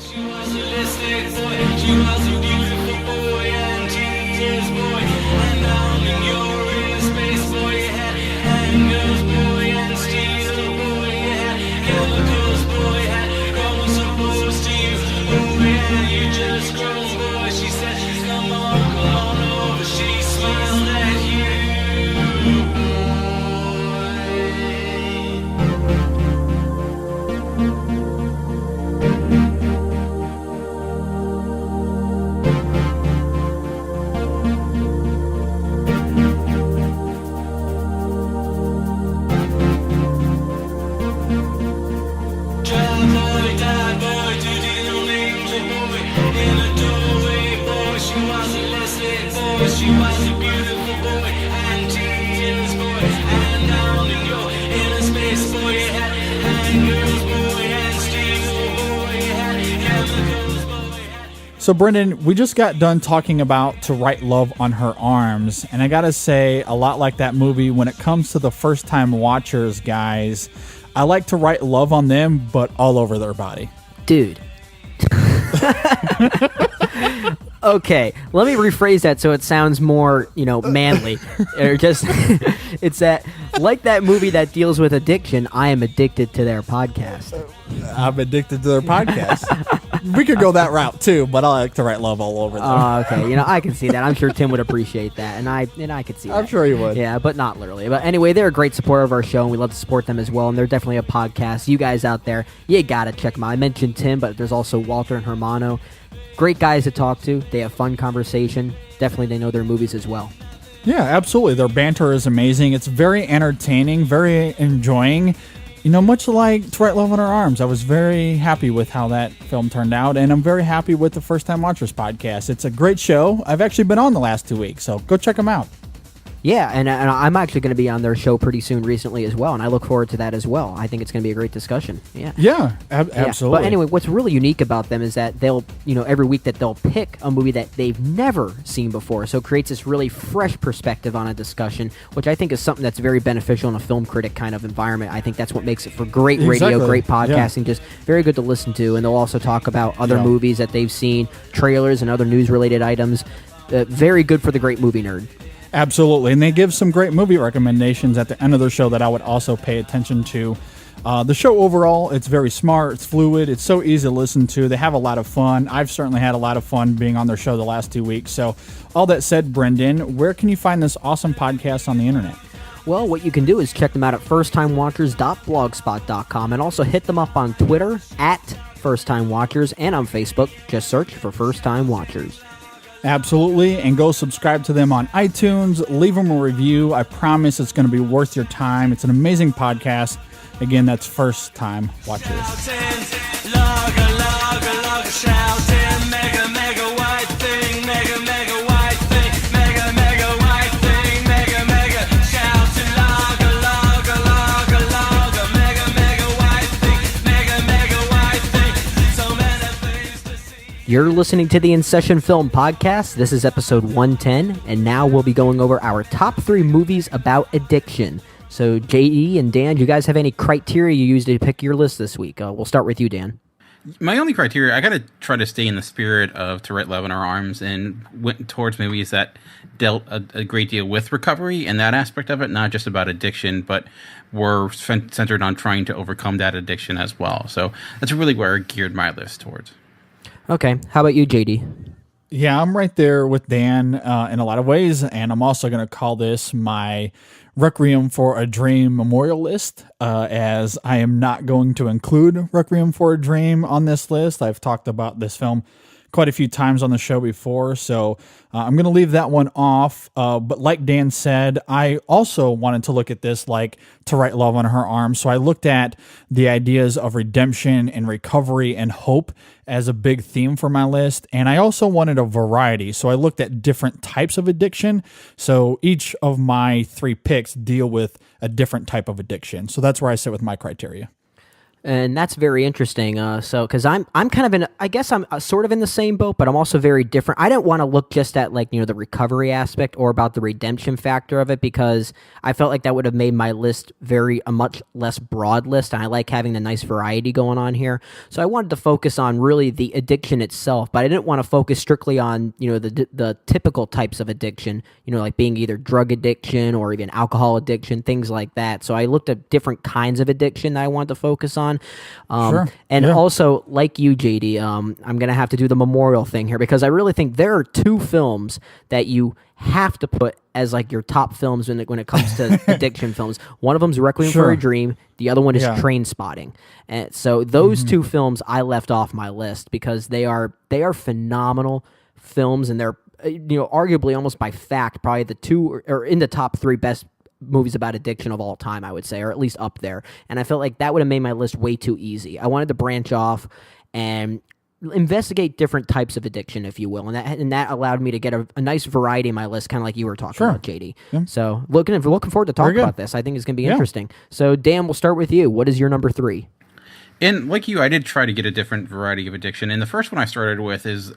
So, Brendan, we just got done talking about To Write Love on Her Arms, and I gotta say, a lot like that movie, when it comes to the first-time watchers, guys, I like to write love on them, but all over their body. Dude. Okay, let me rephrase that so it sounds more, manly. Or just, it's that, like that movie that deals with addiction, I am addicted to their podcast. I'm addicted to their podcast. We could go that route too, but I like to write love all over them. Oh, okay. I can see that. I'm sure Tim would appreciate that, and I could see that. I'm sure he would. Yeah, but not literally. But anyway, they're a great supporter of our show, and we love to support them as well, and they're definitely a podcast. You guys out there, you gotta check them out. I mentioned Tim, but there's also Walter and Hermano. Great guys to talk to. They have fun conversation. Definitely they know their movies as well. Yeah, absolutely. Their banter is amazing. It's very entertaining, very enjoying. Much like To Write Love on Her Arms, I was very happy with how that film turned out, and I'm very happy with the First Time Watchers podcast. It's a great show. I've actually been on the last 2 weeks, so go check them out. Yeah, and I'm actually going to be on their show pretty soon recently as well, and I look forward to that as well. I think it's going to be a great discussion. Yeah, absolutely. But anyway, what's really unique about them is that they'll, every week that they'll pick a movie that they've never seen before, so it creates this really fresh perspective on a discussion, which I think is something that's very beneficial in a film critic kind of environment. I think that's what makes it for great radio, great podcasting, just very good to listen to, and they'll also talk about other movies that they've seen, trailers and other news-related items. Very good for the great movie nerd. Absolutely, and they give some great movie recommendations at the end of their show that I would also pay attention to. The show overall, it's very smart, it's fluid, it's so easy to listen to. They have a lot of fun. I've certainly had a lot of fun being on their show the last 2 weeks. So all that said, Brendan, where can you find this awesome podcast on the internet? Well, what you can do is check them out at firsttimewatchers.blogspot.com and also hit them up on Twitter at firsttimewatchers and on Facebook. Just search for First Time Watchers. Absolutely, and go subscribe to them on iTunes. Leave them a review. I promise it's going to be worth your time. It's an amazing podcast. Again, that's First Time Watchers. You're listening to the InSession Film Podcast. This is episode 110, and now we'll be going over our top 3 movies about addiction. So, JE and Dan, do you guys have any criteria you use to pick your list this week? We'll start with you, Dan. My only criteria, I got to try to stay in the spirit of To Write Love on Our Arms and went towards movies that dealt a great deal with recovery and that aspect of it, not just about addiction, but were centered on trying to overcome that addiction as well. So that's really where I geared my list towards. Okay. How about you, JD? Yeah, I'm right there with Dan in a lot of ways, and I'm also going to call this my Requiem for a Dream memorial list, as I am not going to include Requiem for a Dream on this list. I've talked about this film quite a few times on the show before, so I'm going to leave that one off. But like Dan said, I also wanted to look at this like To Write Love on Her Arms, so I looked at the ideas of redemption and recovery and hope as a big theme for my list, and I also wanted a variety, so I looked at different types of addiction, so each of my 3 picks deal with a different type of addiction, so that's where I sit with my criteria. And that's very interesting. Because I'm kind of in, I guess I'm sort of in the same boat, but I'm also very different. I didn't want to look just at the recovery aspect or about the redemption factor of it, because I felt like that would have made my list a much less broad list. And I like having the nice variety going on here. So I wanted to focus on really the addiction itself, but I didn't want to focus strictly on, the typical types of addiction, like being either drug addiction or even alcohol addiction, things like that. So I looked at different kinds of addiction that I wanted to focus on. Sure. And also, like you, JD, I'm going to have to do the memorial thing here, because I really think there are 2 films that you have to put as like your top films when it comes to addiction films. One of them is Requiem for a Dream. The other one is Train Spotting. And so those 2 films I left off my list because they are phenomenal films, and they're arguably almost by fact probably the 2 or in the top 3 best movies about addiction of all time, I would say, or at least up there. And I felt like that would have made my list way too easy. I wanted to branch off and investigate different types of addiction, if you will, and that allowed me to get a nice variety in my list, kind of like you were talking about, JD. Yeah. So looking forward to talking about this. I think it's going to be interesting. So Dan, we'll start with you. What is your number 3? And like you, I did try to get a different variety of addiction. And the first one I started with is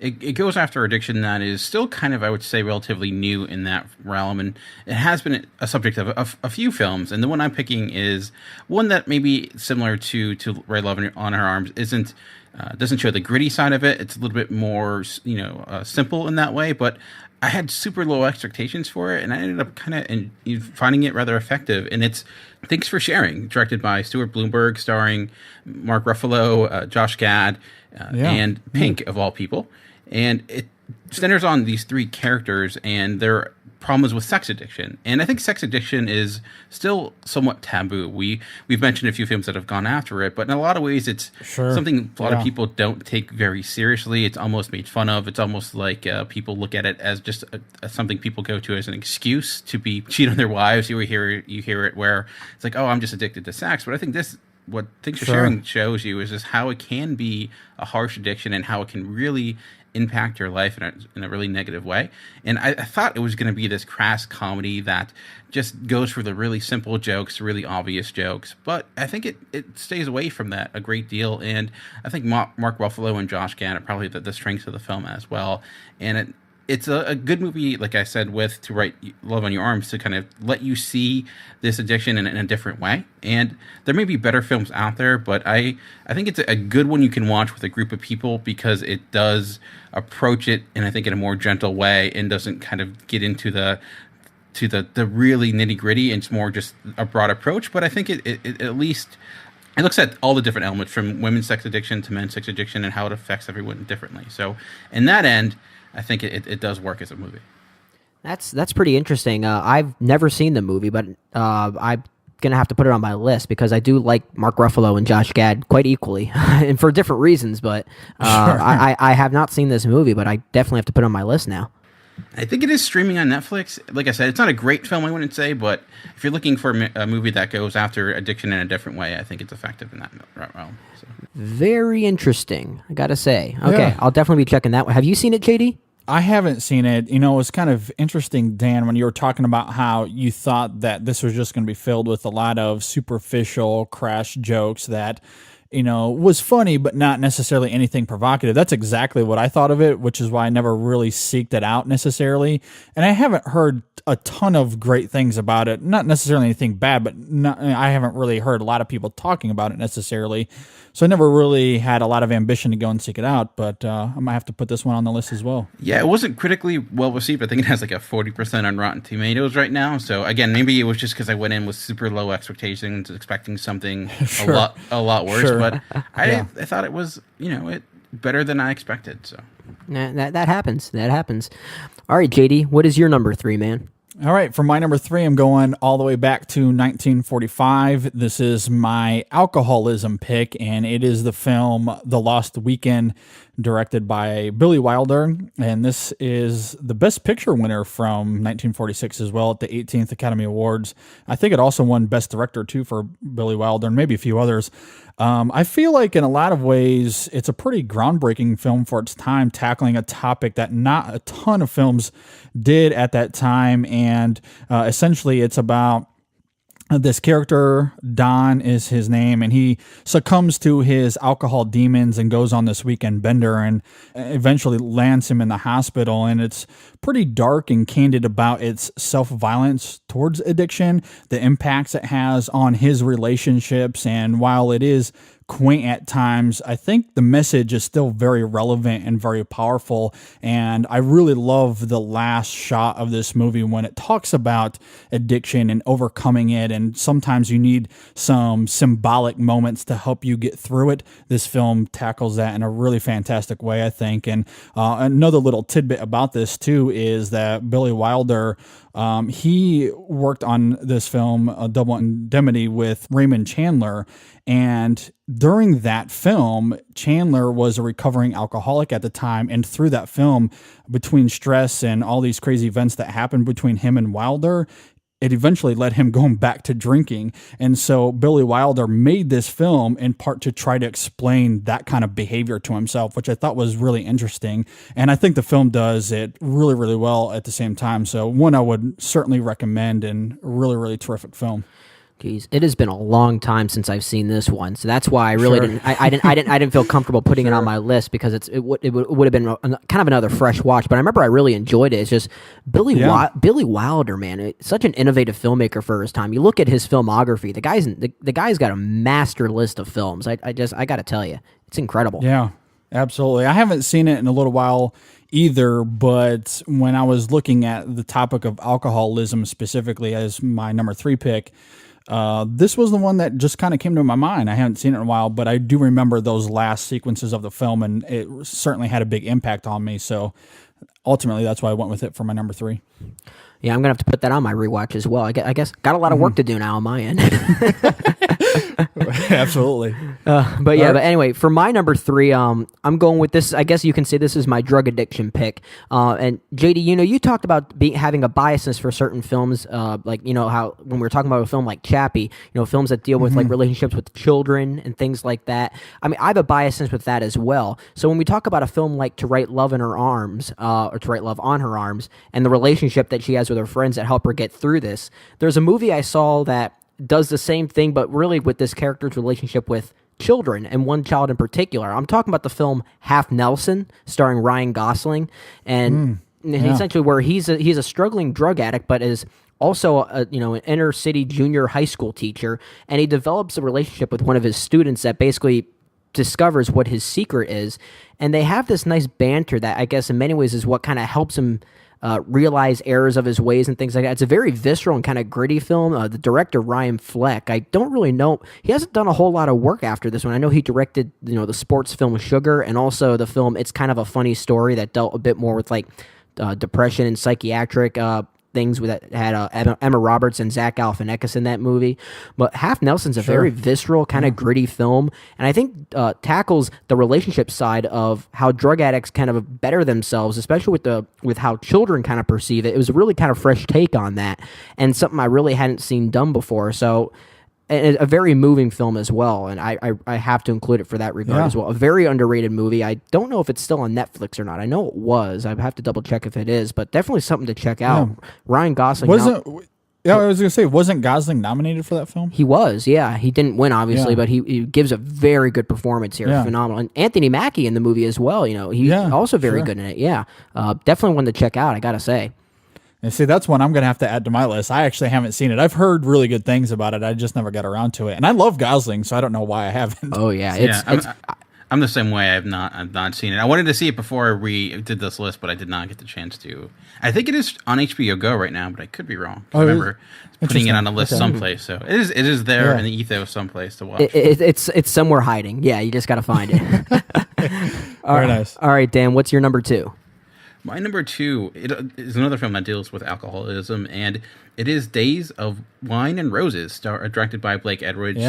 it goes after addiction that is still kind of, I would say, relatively new in that realm, and it has been a subject of a few films. And the one I'm picking is one that maybe similar to Red Love on Her Arms doesn't show the gritty side of it. It's a little bit more simple in that way, but I had super low expectations for it, and I ended up kind of finding it rather effective. And it's Thanks for Sharing, directed by Stuart Bloomberg, starring Mark Ruffalo, Josh Gad, and Pink, of all people. And it centers on these three characters and their problems with sex addiction. And I think sex addiction is still somewhat taboo. We've mentioned a few films that have gone after it, but in a lot of ways it's something a lot of people don't take very seriously. It's almost made fun of. It's almost like people look at it as just something people go to as an excuse to cheat on their wives. You hear it where it's like, oh, I'm just addicted to sex. But I think what Thanks for Sharing shows you is just how it can be a harsh addiction and how it can really impact your life in a really negative way. And I thought it was going to be this crass comedy that just goes for the really simple jokes, really obvious jokes. But I think it stays away from that a great deal. And I think Mark Ruffalo and Josh Gad are probably the strengths of the film as well. And it's a good movie, like I said, to write Love on Your Arms, to kind of let you see this addiction in a different way. And there may be better films out there, but I think it's a good one you can watch with a group of people because it does approach it, and I think in a more gentle way, and doesn't kind of get into the really nitty gritty. It's more just a broad approach. But I think it at least it looks at all the different elements, from women's sex addiction to men's sex addiction, and how it affects everyone differently. So in that end, I think it does work as a movie. That's pretty interesting. I've never seen the movie, but I'm gonna have to put it on my list because I do like Mark Ruffalo and Josh Gad quite equally, and for different reasons. But I have not seen this movie, but I definitely have to put it on my list now. I think it is streaming on Netflix. Like I said, it's not a great film, I wouldn't say, but if you're looking for a movie that goes after addiction in a different way, I think it's effective in that realm. So. Very interesting, I gotta say. Okay, I'll definitely be checking that one. Have you seen it, JD? I haven't seen it. It was kind of interesting, Dan, when you were talking about how you thought that this was just going to be filled with a lot of superficial, crash jokes that was funny, but not necessarily anything provocative. That's exactly what I thought of it, which is why I never really seeked it out necessarily. And I haven't heard a ton of great things about it. Not necessarily anything bad, but I haven't really heard a lot of people talking about it necessarily. So I never really had a lot of ambition to go and seek it out, but I might have to put this one on the list as well. Yeah, it wasn't critically well received. I think it has like a 40% on Rotten Tomatoes right now. So again, maybe it was just because I went in with super low expectations, expecting something a lot worse. Sure. But I thought it was, better than I expected. So that happens. That happens. All right, JD, what is your number 3, man? All right, for my number 3, I'm going all the way back to 1945. This is my alcoholism pick, and it is the film The Lost Weekend, directed by Billy Wilder. And this is the Best Picture winner from 1946 as well at the 18th Academy Awards. I think it also won Best Director, too, for Billy Wilder, and maybe a few others. I feel like in a lot of ways, it's a pretty groundbreaking film for its time, tackling a topic that not a ton of films did at that time. And essentially, it's about this character, Don is his name, and he succumbs to his alcohol demons and goes on this weekend bender and eventually lands him in the hospital. And it's pretty dark and candid about its self-violence towards addiction, the impacts it has on his relationships. And while it is quaint at times, I think the message is still very relevant and very powerful. And I really love the last shot of this movie when it talks about addiction and overcoming it. And sometimes you need some symbolic moments to help you get through it. This film tackles that in a really fantastic way, I think. And another little tidbit about this too is that Billy Wilder, he worked on this film, Double Indemnity, with Raymond Chandler. And during that film, Chandler was a recovering alcoholic at the time. And through that film, between stress and all these crazy events that happened between him and Wilder, it eventually led him going back to drinking. And so Billy Wilder made this film in part to try to explain that kind of behavior to himself, which I thought was really interesting. And I think the film does it really, really well at the same time. So one I would certainly recommend, and really, really terrific film. Jeez, it has been a long time since I've seen this one, so that's why I really didn't feel comfortable putting it on my list because it would have been kind of another fresh watch. But I remember I really enjoyed it. It's just Billy Wilder, man, such an innovative filmmaker for his time. You look at his filmography; the guy's got a master list of films. I got to tell you, it's incredible. Yeah, absolutely. I haven't seen it in a little while either, but when I was looking at the topic of alcoholism specifically as my number 3 pick. This was the one that just kind of came to my mind. I haven't seen it in a while, but I do remember those last sequences of the film, and it certainly had a big impact on me. So ultimately, that's why I went with it for my number 3. Yeah, I'm going to have to put that on my rewatch as well. I guess got a lot of work to do now on my end. Absolutely. But anyway, for my number 3, I'm going with this. I guess you can say this is my drug addiction pick. And JD, you talked about having a biasness for certain films, like, how when we were talking about a film like Chappie, films that deal with like relationships with children and things like that. I mean, I have a biasness with that as well. So when we talk about a film like To Write Love in Her Arms, or To Write Love on Her Arms, and the relationship that she has with her friends that help her get through this, there's a movie I saw that does the same thing, but really with this character's relationship with children, and one child in particular. I'm talking about the film Half Nelson, starring Ryan Gosling, and essentially where he's a struggling drug addict, but is also an inner city junior high school teacher, and he develops a relationship with one of his students that basically discovers what his secret is, and they have this nice banter that I guess in many ways is what kind of helps him realize errors of his ways and things like that. It's a very visceral and kind of gritty film. The director, Ryan Fleck, I don't really know. He hasn't done a whole lot of work after this one. I know he directed, the sports film Sugar, and also the film It's Kind of a Funny Story that dealt a bit more with like depression and psychiatric things that had Emma Roberts and Zach Galifianakis in that movie. But Half Nelson's a very visceral, kind of gritty film, and I think tackles the relationship side of how drug addicts kind of better themselves, especially with how children kind of perceive it. It was a really kind of fresh take on that, and something I really hadn't seen done before. So a very moving film as well, and I have to include it for that regard as well. A very underrated movie. I don't know if it's still on Netflix or not. I know it was. I have to double check if it is, but definitely something to check out. Ryan Gosling I was going to say, wasn't Gosling nominated for that film? He was, yeah. He didn't win, obviously, but he gives a very good performance here. Yeah. Phenomenal. And Anthony Mackie in the movie as well. He's also very good in it. Yeah, definitely one to check out, I got to say. And see, that's one I'm going to have to add to my list. I actually haven't seen it. I've heard really good things about it. I just never got around to it. And I love Gosling, so I don't know why I haven't. Oh, yeah. I'm the same way. I've not seen it. I wanted to see it before we did this list, but I did not get the chance to. I think it is on HBO Go right now, but I could be wrong. I remember putting it on a list someplace. So it is there in the ethos someplace to watch. It's somewhere hiding. Yeah, you just got to find it. Very nice. All right, Dan, what's your number 2? My number 2 is another film that deals with alcoholism, and it is Days of Wine and Roses, directed by Blake Edwards,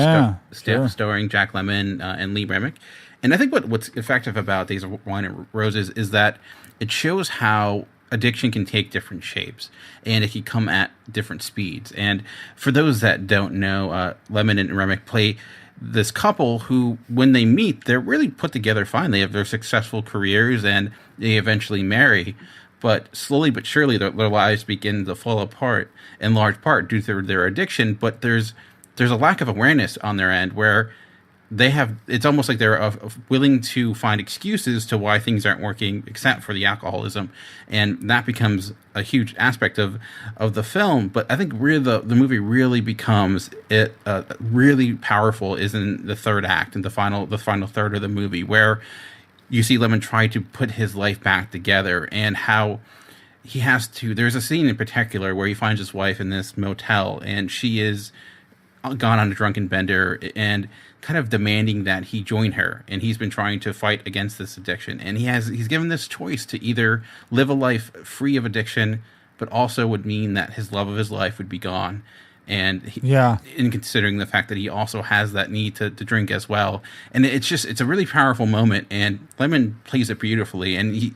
starring Jack Lemmon and Lee Remick. And I think what's effective about Days of Wine and Roses is that it shows how addiction can take different shapes, and it can come at different speeds. And for those that don't know, Lemmon and Remick play this couple who, when they meet, they're really put together fine. They have their successful careers and they eventually marry, but slowly but surely their lives begin to fall apart, in large part due to their addiction. But there's a lack of awareness on their end where it's almost like they're willing to find excuses to why things aren't working, except for the alcoholism, and that becomes a huge aspect of the film. But I think really the movie really becomes really powerful is in the third act and the final third of the movie, where you see Lemmon try to put his life back together, and how he has to. There's a scene in particular where he finds his wife in this motel, and she is gone on a drunken bender and kind of demanding that he join her, and he's been trying to fight against this addiction, and he's given this choice to either live a life free of addiction, but also would mean that his love of his life would be gone, and in considering the fact that he also has that need to drink as well. And it's a really powerful moment, and Lemmon plays it beautifully, and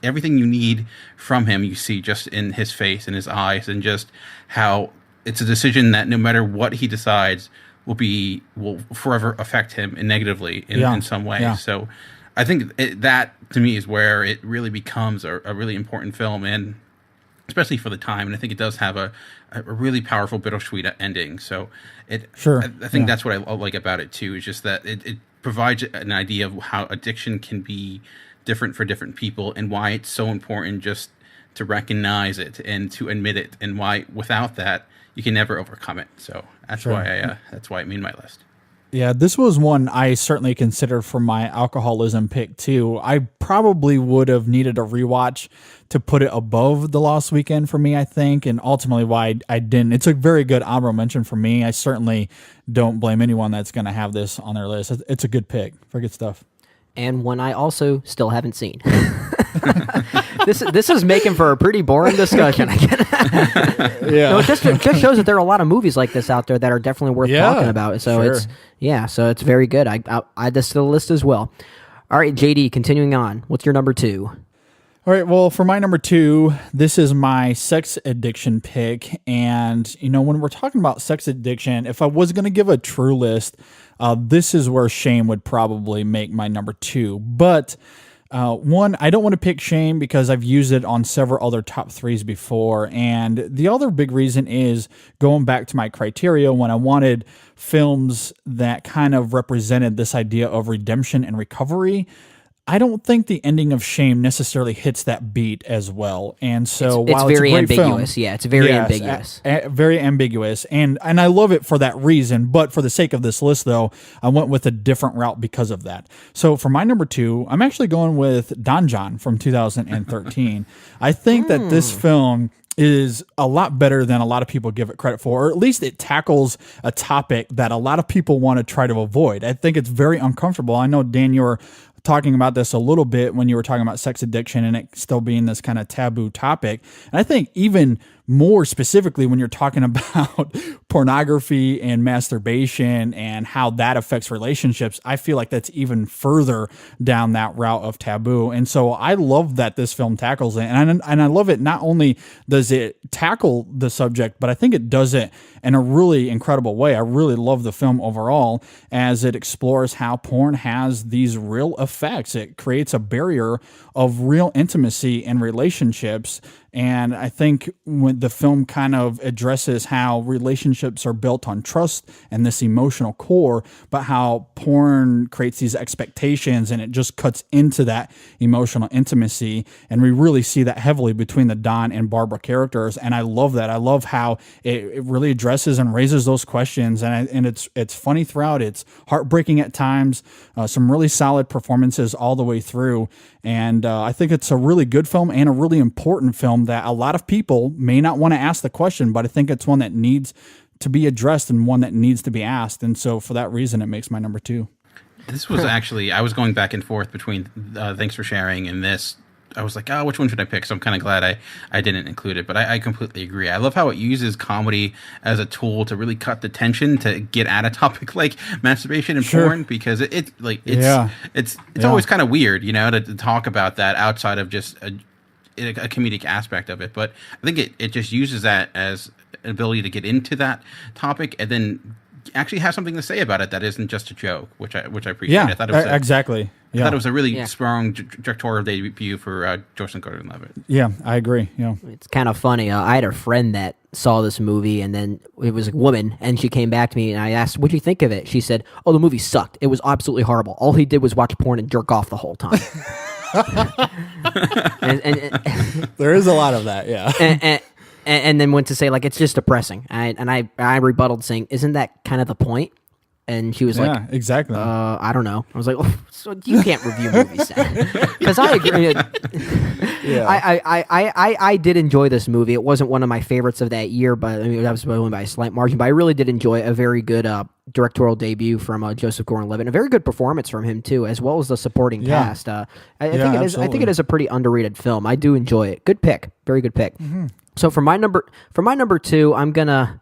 everything you need from him you see just in his face and his eyes, and just how it's a decision that no matter what he decides will forever affect him negatively in some way. Yeah. So I think that to me is where it really becomes a really important film. And especially for the time. And I think it does have a really powerful, bittersweet ending. So I think that's what I like about it too, is just that it provides an idea of how addiction can be different for different people, and why it's so important just to recognize it and to admit it, and why without that you can never overcome it. So that's why it made my list. Yeah, this was one I certainly considered for my alcoholism pick too. I probably would have needed a rewatch to put it above The Lost Weekend for me, I think, and ultimately why I didn't. It's a very good honorable mention for me. I certainly don't blame anyone that's going to have this on their list. It's a good pick. Very good stuff. And one I also still haven't seen. This is making for a pretty boring discussion. Yeah, no, it just shows that there are a lot of movies like this out there that are definitely worth talking about. So it's very good. I add this to the list as well. All right, JD, continuing on. What's your number 2? All right, well, for my number 2, this is my sex addiction pick. And, when we're talking about sex addiction, if I was going to give a true list, this is where shame would probably make my number 2. But one, I don't want to pick shame because I've used it on several other top 3s before. And the other big reason is going back to my criteria when I wanted films that kind of represented this idea of redemption and recovery. I don't think the ending of Shame necessarily hits that beat as well. And so it's while very it's a great ambiguous. film, It's very ambiguous. Very ambiguous. And I love it for that reason. But for the sake of this list, though, I went with a different route because of that. So for my number 2, I'm actually going with Don John from 2013. I think that this film is a lot better than a lot of people give it credit for, or at least it tackles a topic that a lot of people want to try to avoid. I think it's very uncomfortable. I know, Dan, you were talking about this a little bit when you were talking about sex addiction and it still being this kind of taboo topic. And I think even more specifically when you're talking about pornography and masturbation and how that affects relationships, I feel like that's even further down that route of taboo. And so I love that this film tackles it. And I love it. Not only does it tackle the subject, but I think it does it in a really incredible way. I really love the film overall as it explores how porn has these real effects. It creates a barrier of real intimacy in relationships. And I think when the film kind of addresses how relationships are built on trust and this emotional core, but how porn creates these expectations and it just cuts into that emotional intimacy. And we really see that heavily between the Don and Barbara characters. And I love that. I love how it really addresses and raises those questions. And it's funny throughout. It's heartbreaking at times. Some really solid performances all the way through. And I think it's a really good film and a really important film that a lot of people may not want to ask the question, but I think it's one that needs to be addressed and one that needs to be asked. And so for that reason, it makes my number 2. This was actually, I was going back and forth between Thanks for Sharing and this. I was like, which one should I pick? So I'm kind of glad I didn't include it, but I completely agree. I love how it uses comedy as a tool to really cut the tension to get at a topic like masturbation and porn, because it's always kind of weird, to talk about that outside of just a comedic aspect of it. But I think it just uses that as an ability to get into that topic and then actually have something to say about it that isn't just a joke, which I appreciate. Yeah, I thought it was exactly. I thought it was a really strong directorial debut for Joseph Gordon-Levitt. Yeah, I agree. Yeah, it's kind of funny. I had a friend that saw this movie, and then it was a woman, and she came back to me, and I asked, "What'd you think of it?" She said, "Oh, the movie sucked. It was absolutely horrible. All he did was watch porn and jerk off the whole time." and there is a lot of that, yeah. And then went to say, like, it's just depressing. I rebutted saying, isn't that kind of the point? And she was like, exactly. I don't know. I was like, so you can't review movies because I agree. I did enjoy this movie. It wasn't one of my favorites of that year, but that was only by a slight margin. But I really did enjoy a very good directorial debut from Joseph Gordon-Levitt, and a very good performance from him too, as well as the supporting cast. I think it is a pretty underrated film. I do enjoy it. Good pick, very good pick. Mm-hmm. So for my number 2, I'm gonna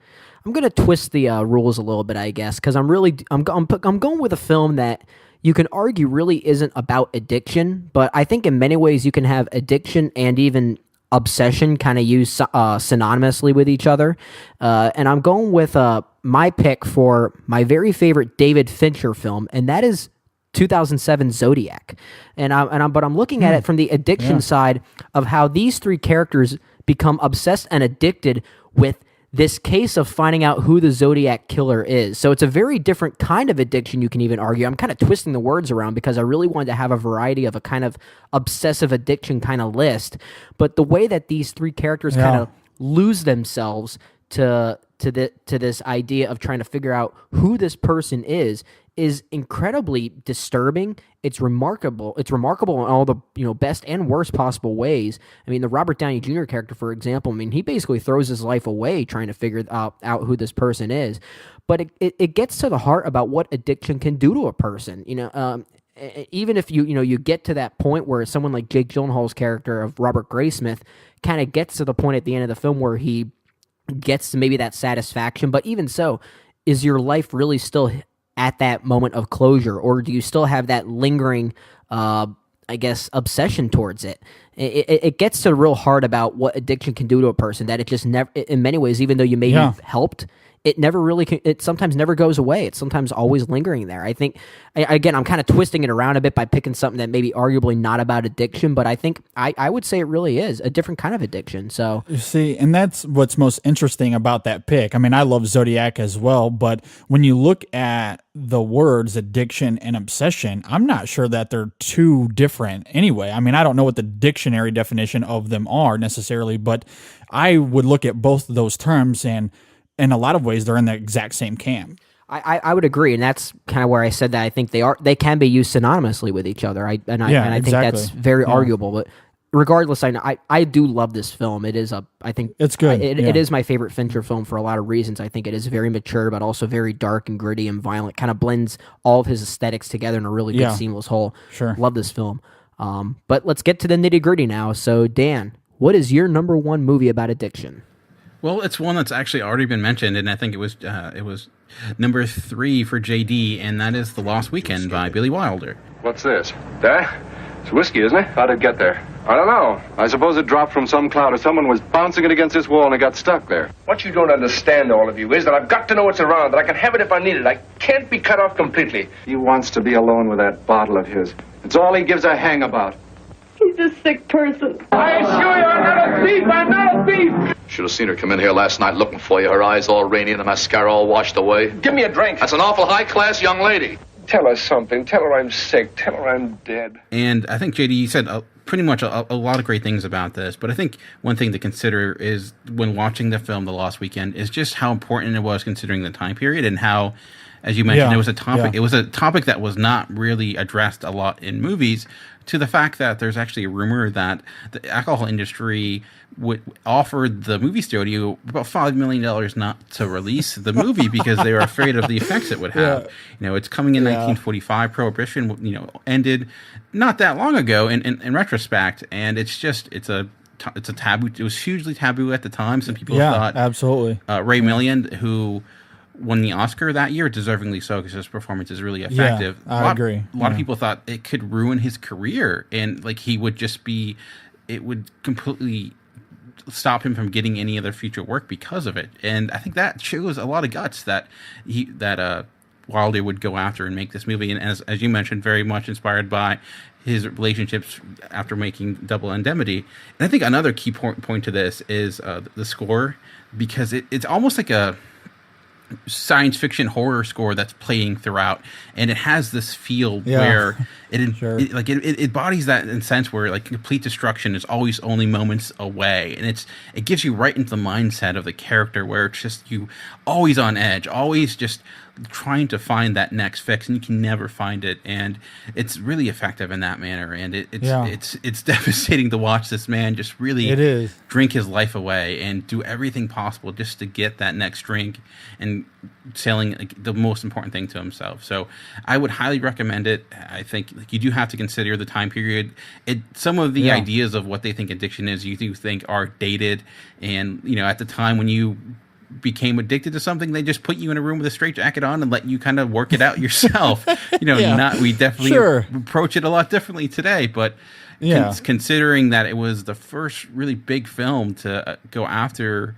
twist the rules a little bit, I guess, because I'm going with a film that you can argue really isn't about addiction, but I think in many ways you can have addiction and even obsession kind of used synonymously with each other. And I'm going with my pick for my very favorite David Fincher film, and that is 2007 Zodiac. But I'm looking at it from the addiction side of how these three characters become obsessed and addicted with this case of finding out who the Zodiac killer is. So it's a very different kind of addiction, you can even argue. I'm kind of twisting the words around because I really wanted to have a variety of a kind of obsessive addiction kind of list. But the way that these three characters kind of lose themselves to this idea of trying to figure out who this person is incredibly disturbing. It's remarkable. It's remarkable in all the best and worst possible ways. I mean, the Robert Downey Jr. character, for example, I mean, he basically throws his life away trying to figure out who this person is. But it gets to the heart about what addiction can do to a person. Even if you get to that point where someone like Jake Gyllenhaal's character of Robert Graysmith kind of gets to the point at the end of the film where he gets to maybe that satisfaction. But even so, is your life really still at that moment of closure, or do you still have that lingering, obsession towards it? It gets to the real heart about what addiction can do to a person, that it just never, in many ways, even though you may have helped, it never really, it sometimes never goes away. It's sometimes always lingering there. I think, again, I'm kind of twisting it around a bit by picking something that may be arguably not about addiction, but I think I would say it really is a different kind of addiction. So you see, and that's what's most interesting about that pick. I mean, I love Zodiac as well, but when you look at the words addiction and obsession, I'm not sure that they're too different anyway. I mean, I don't know what the dictionary definition of them are necessarily, but I would look at both of those terms, and in a lot of ways, they're in the exact same camp. I would agree, and that's kind of where I said that I think they can be used synonymously with each other. I think that's very arguable. But regardless, I do love this film. It is I think it's good. It is my favorite Fincher film for a lot of reasons. I think it is very mature, but also very dark and gritty and violent. Kind of blends all of his aesthetics together in a really good seamless whole. Sure, love this film. But let's get to the nitty gritty now. So Dan, what is your number one movie about addiction? Well, it's one that's actually already been mentioned, and I think it was number 3 for JD, and that is The Lost Weekend by Billy Wilder. What's this? That? It's whiskey, isn't it? How'd it get there? I don't know. I suppose it dropped from some cloud, or someone was bouncing it against this wall and it got stuck there. What you don't understand, all of you, is that I've got to know what's around, that I can have it if I need it. I can't be cut off completely. He wants to be alone with that bottle of his. It's all he gives a hang about. He's a sick person. I assure you, I'm not a thief! I'm not a thief! Should have seen her come in here last night looking for you. Her eyes all rainy and the mascara all washed away. Give me a drink. That's an awful high-class young lady. Tell her something. Tell her I'm sick. Tell her I'm dead. And I think, JD, you said pretty much a lot of great things about this, but I think one thing to consider is when watching the film The Lost Weekend is just how important it was considering the time period and how, as you mentioned, it was a topic. It was a topic that was not really addressed a lot in movies, to the fact that there's actually a rumor that the alcohol industry would offer the movie studio about $5 million not to release the movie because they were afraid of the effects it would have. It's coming in 1945. Prohibition, ended not that long ago in retrospect, and it's a taboo. It was hugely taboo at the time. Some people thought absolutely. Ray Milland, who won the Oscar that year, deservingly so, because his performance is really effective. I agree. A lot of people thought it could ruin his career, and he would it would completely stop him from getting any other future work because of it. And I think that shows a lot of guts that Wilder would go after and make this movie. And as you mentioned, very much inspired by his relationships after making Double Indemnity. And I think another key point to this is the score, because it's almost like a science fiction horror score that's playing throughout, and it has this feel where it embodies that in a sense where complete destruction is always only moments away, and it gives you right into the mindset of the character where it's just you always on edge, always just trying to find that next fix, and you can never find it, and it's really effective in that manner. And it's devastating to watch this man just really drink his life away and do everything possible just to get that next drink and selling the most important thing to himself. So I would highly recommend it. I think you do have to consider the time period. Some of the ideas of what they think addiction is, you do think are dated, and at the time when you became addicted to something, they just put you in a room with a straitjacket on and let you kind of work it out yourself. We definitely approach it a lot differently today, but considering that it was the first really big film to go after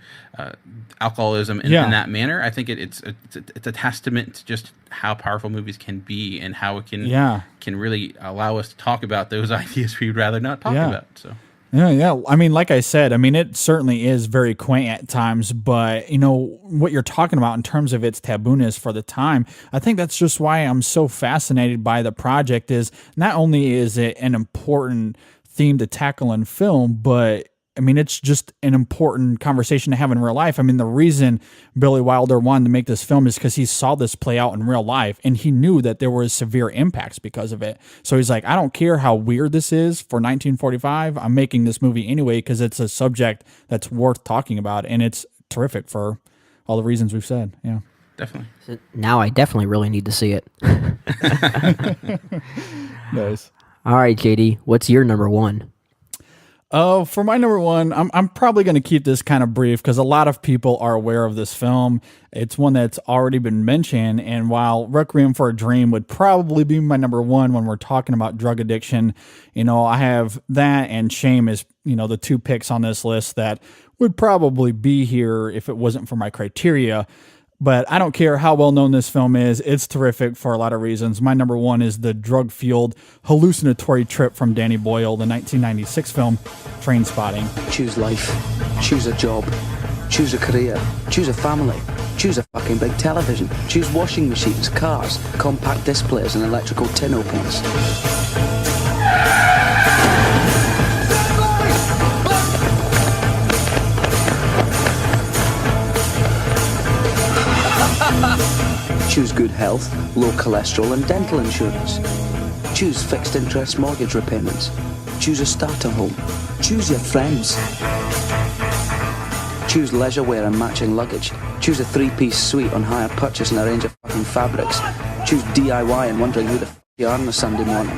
alcoholism in that manner, I think it's a testament to just how powerful movies can be and how it can really allow us to talk about those ideas we'd rather not talk about. So. Yeah. I mean, like I said, I mean, it certainly is very quaint at times, but, you know, what you're talking about in terms of its tabooness for the time, I think that's just why I'm so fascinated by the project is not only is it an important theme to tackle in film, but I mean, it's just an important conversation to have in real life. I mean, the reason Billy Wilder wanted to make this film is because he saw this play out in real life, and he knew that there was severe impacts because of it. So he's like, I don't care how weird this is for 1945. I'm making this movie anyway because it's a subject that's worth talking about, and it's terrific for all the reasons we've said. Yeah, definitely. So now I definitely really need to see it. Nice. All right, JD, what's your number one? For my number one, I'm probably going to keep this kind of brief because a lot of people are aware of this film. It's one that's already been mentioned, and while Requiem for a Dream would probably be my number one when we're talking about drug addiction, you know, I have that and Shame as, you know, the two picks on this list that would probably be here if it wasn't for my criteria. But I don't care how well known this film is. It's terrific for a lot of reasons. My number one is the drug-fueled hallucinatory trip from Danny Boyle, the 1996 film Trainspotting. Choose life. Choose a job. Choose a career. Choose a family. Choose a fucking big television. Choose washing machines, cars, compact disc players, and electrical tin openers. Choose good health, low cholesterol and dental insurance. Choose fixed interest mortgage repayments. Choose a starter home. Choose your friends. Choose leisure wear and matching luggage. Choose a 3-piece suite on hire purchase and a range of fucking fabrics. Choose DIY and wondering who the f*** you are on a Sunday morning.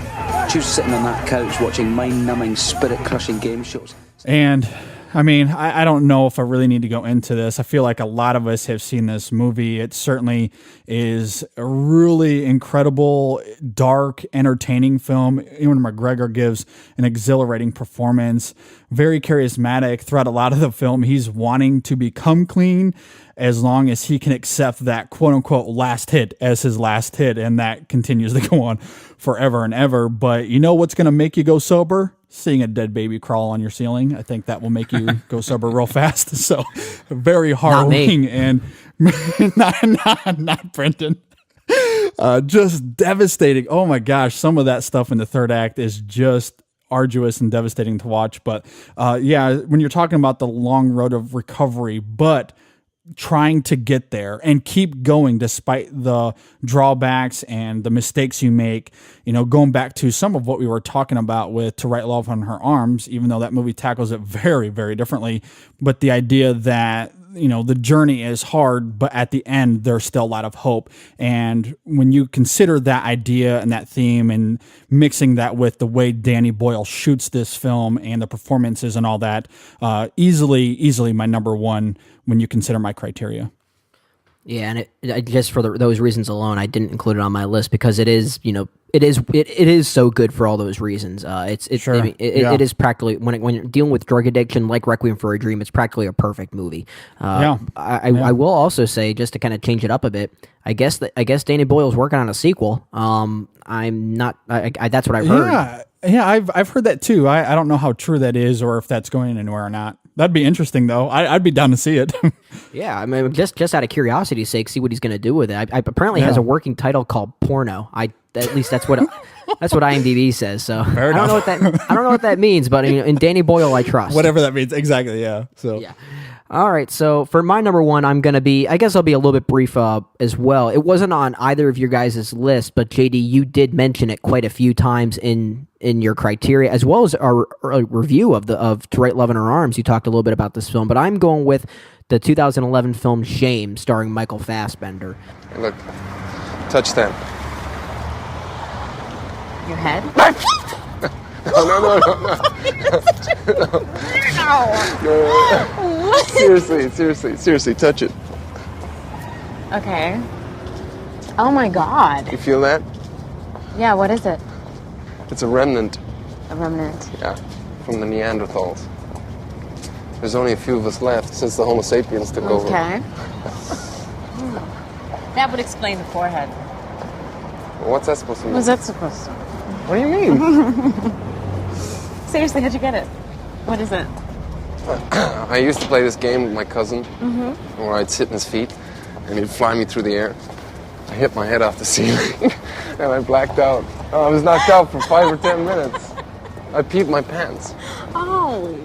Choose sitting on that couch watching mind-numbing, spirit-crushing game shows. And I mean, I don't know if I really need to go into this. I feel like a lot of us have seen this movie. It certainly is a really incredible, dark, entertaining film. Ewan McGregor gives an exhilarating performance, very charismatic throughout a lot of the film. He's wanting to become clean as long as he can accept that quote-unquote last hit as his last hit, and that continues to go on forever and ever. But you know what's going to make you go sober? Seeing a dead baby crawl on your ceiling. I think that will make you go sober real fast. So very harrowing and not Brendan. Just devastating. Oh my gosh. Some of that stuff in the third act is just arduous and devastating to watch. But yeah, when you're talking about the long road of recovery, but trying to get there and keep going despite the drawbacks and the mistakes you make, you know, going back to some of what we were talking about with To Write Love on Her Arms, even though that movie tackles it very, very differently. But the idea that, you know, the journey is hard, but at the end, there's still a lot of hope. And when you consider that idea and that theme and mixing that with the way Danny Boyle shoots this film and the performances and all that, easily my number one when you consider my criteria. Yeah, and it just for those reasons alone, I didn't include it on my list because it is, you know, it is so good for all those reasons. Sure. I mean, it is practically when you're dealing with drug addiction, like Requiem for a Dream, it's practically a perfect movie. I will also say, just to kind of change it up a bit, I guess Danny Boyle's working on a sequel. I'm not. That's what I've heard. Yeah, I've heard that too. I don't know how true that is or if that's going anywhere or not. That'd be interesting though. I'd be down to see it. Yeah, I mean, just out of curiosity's sake, see what he's going to do with it. I apparently has a working title called Porno. At least that's what IMDb says. So I don't know what that means, but in Danny Boyle, I trust. Whatever that means, exactly. Yeah. So yeah. All right, so for my number one, I'll be a little bit brief as well. It wasn't on either of your guys' list, but JD, you did mention it quite a few times in your criteria, as well as our review of To Write Love in Her Arms. You talked a little bit about this film, but I'm going with the 2011 film Shame, starring Michael Fassbender. Hey, look, touch that. Your head? No. Seriously, touch it. Okay. Oh my God. You feel that? Yeah, what is it? It's a remnant. A remnant? Yeah, from the Neanderthals. There's only a few of us left since the Homo sapiens took over. Okay. That would explain the forehead. Well, what's that supposed to mean? What's that supposed to mean? What do you mean? Seriously, how'd you get it? What is it? I used to play this game with my cousin, where I'd sit in his feet, and he'd fly me through the air. I hit my head off the ceiling, and I blacked out. I was knocked out for 5 or 10 minutes. I peed my pants. Oh.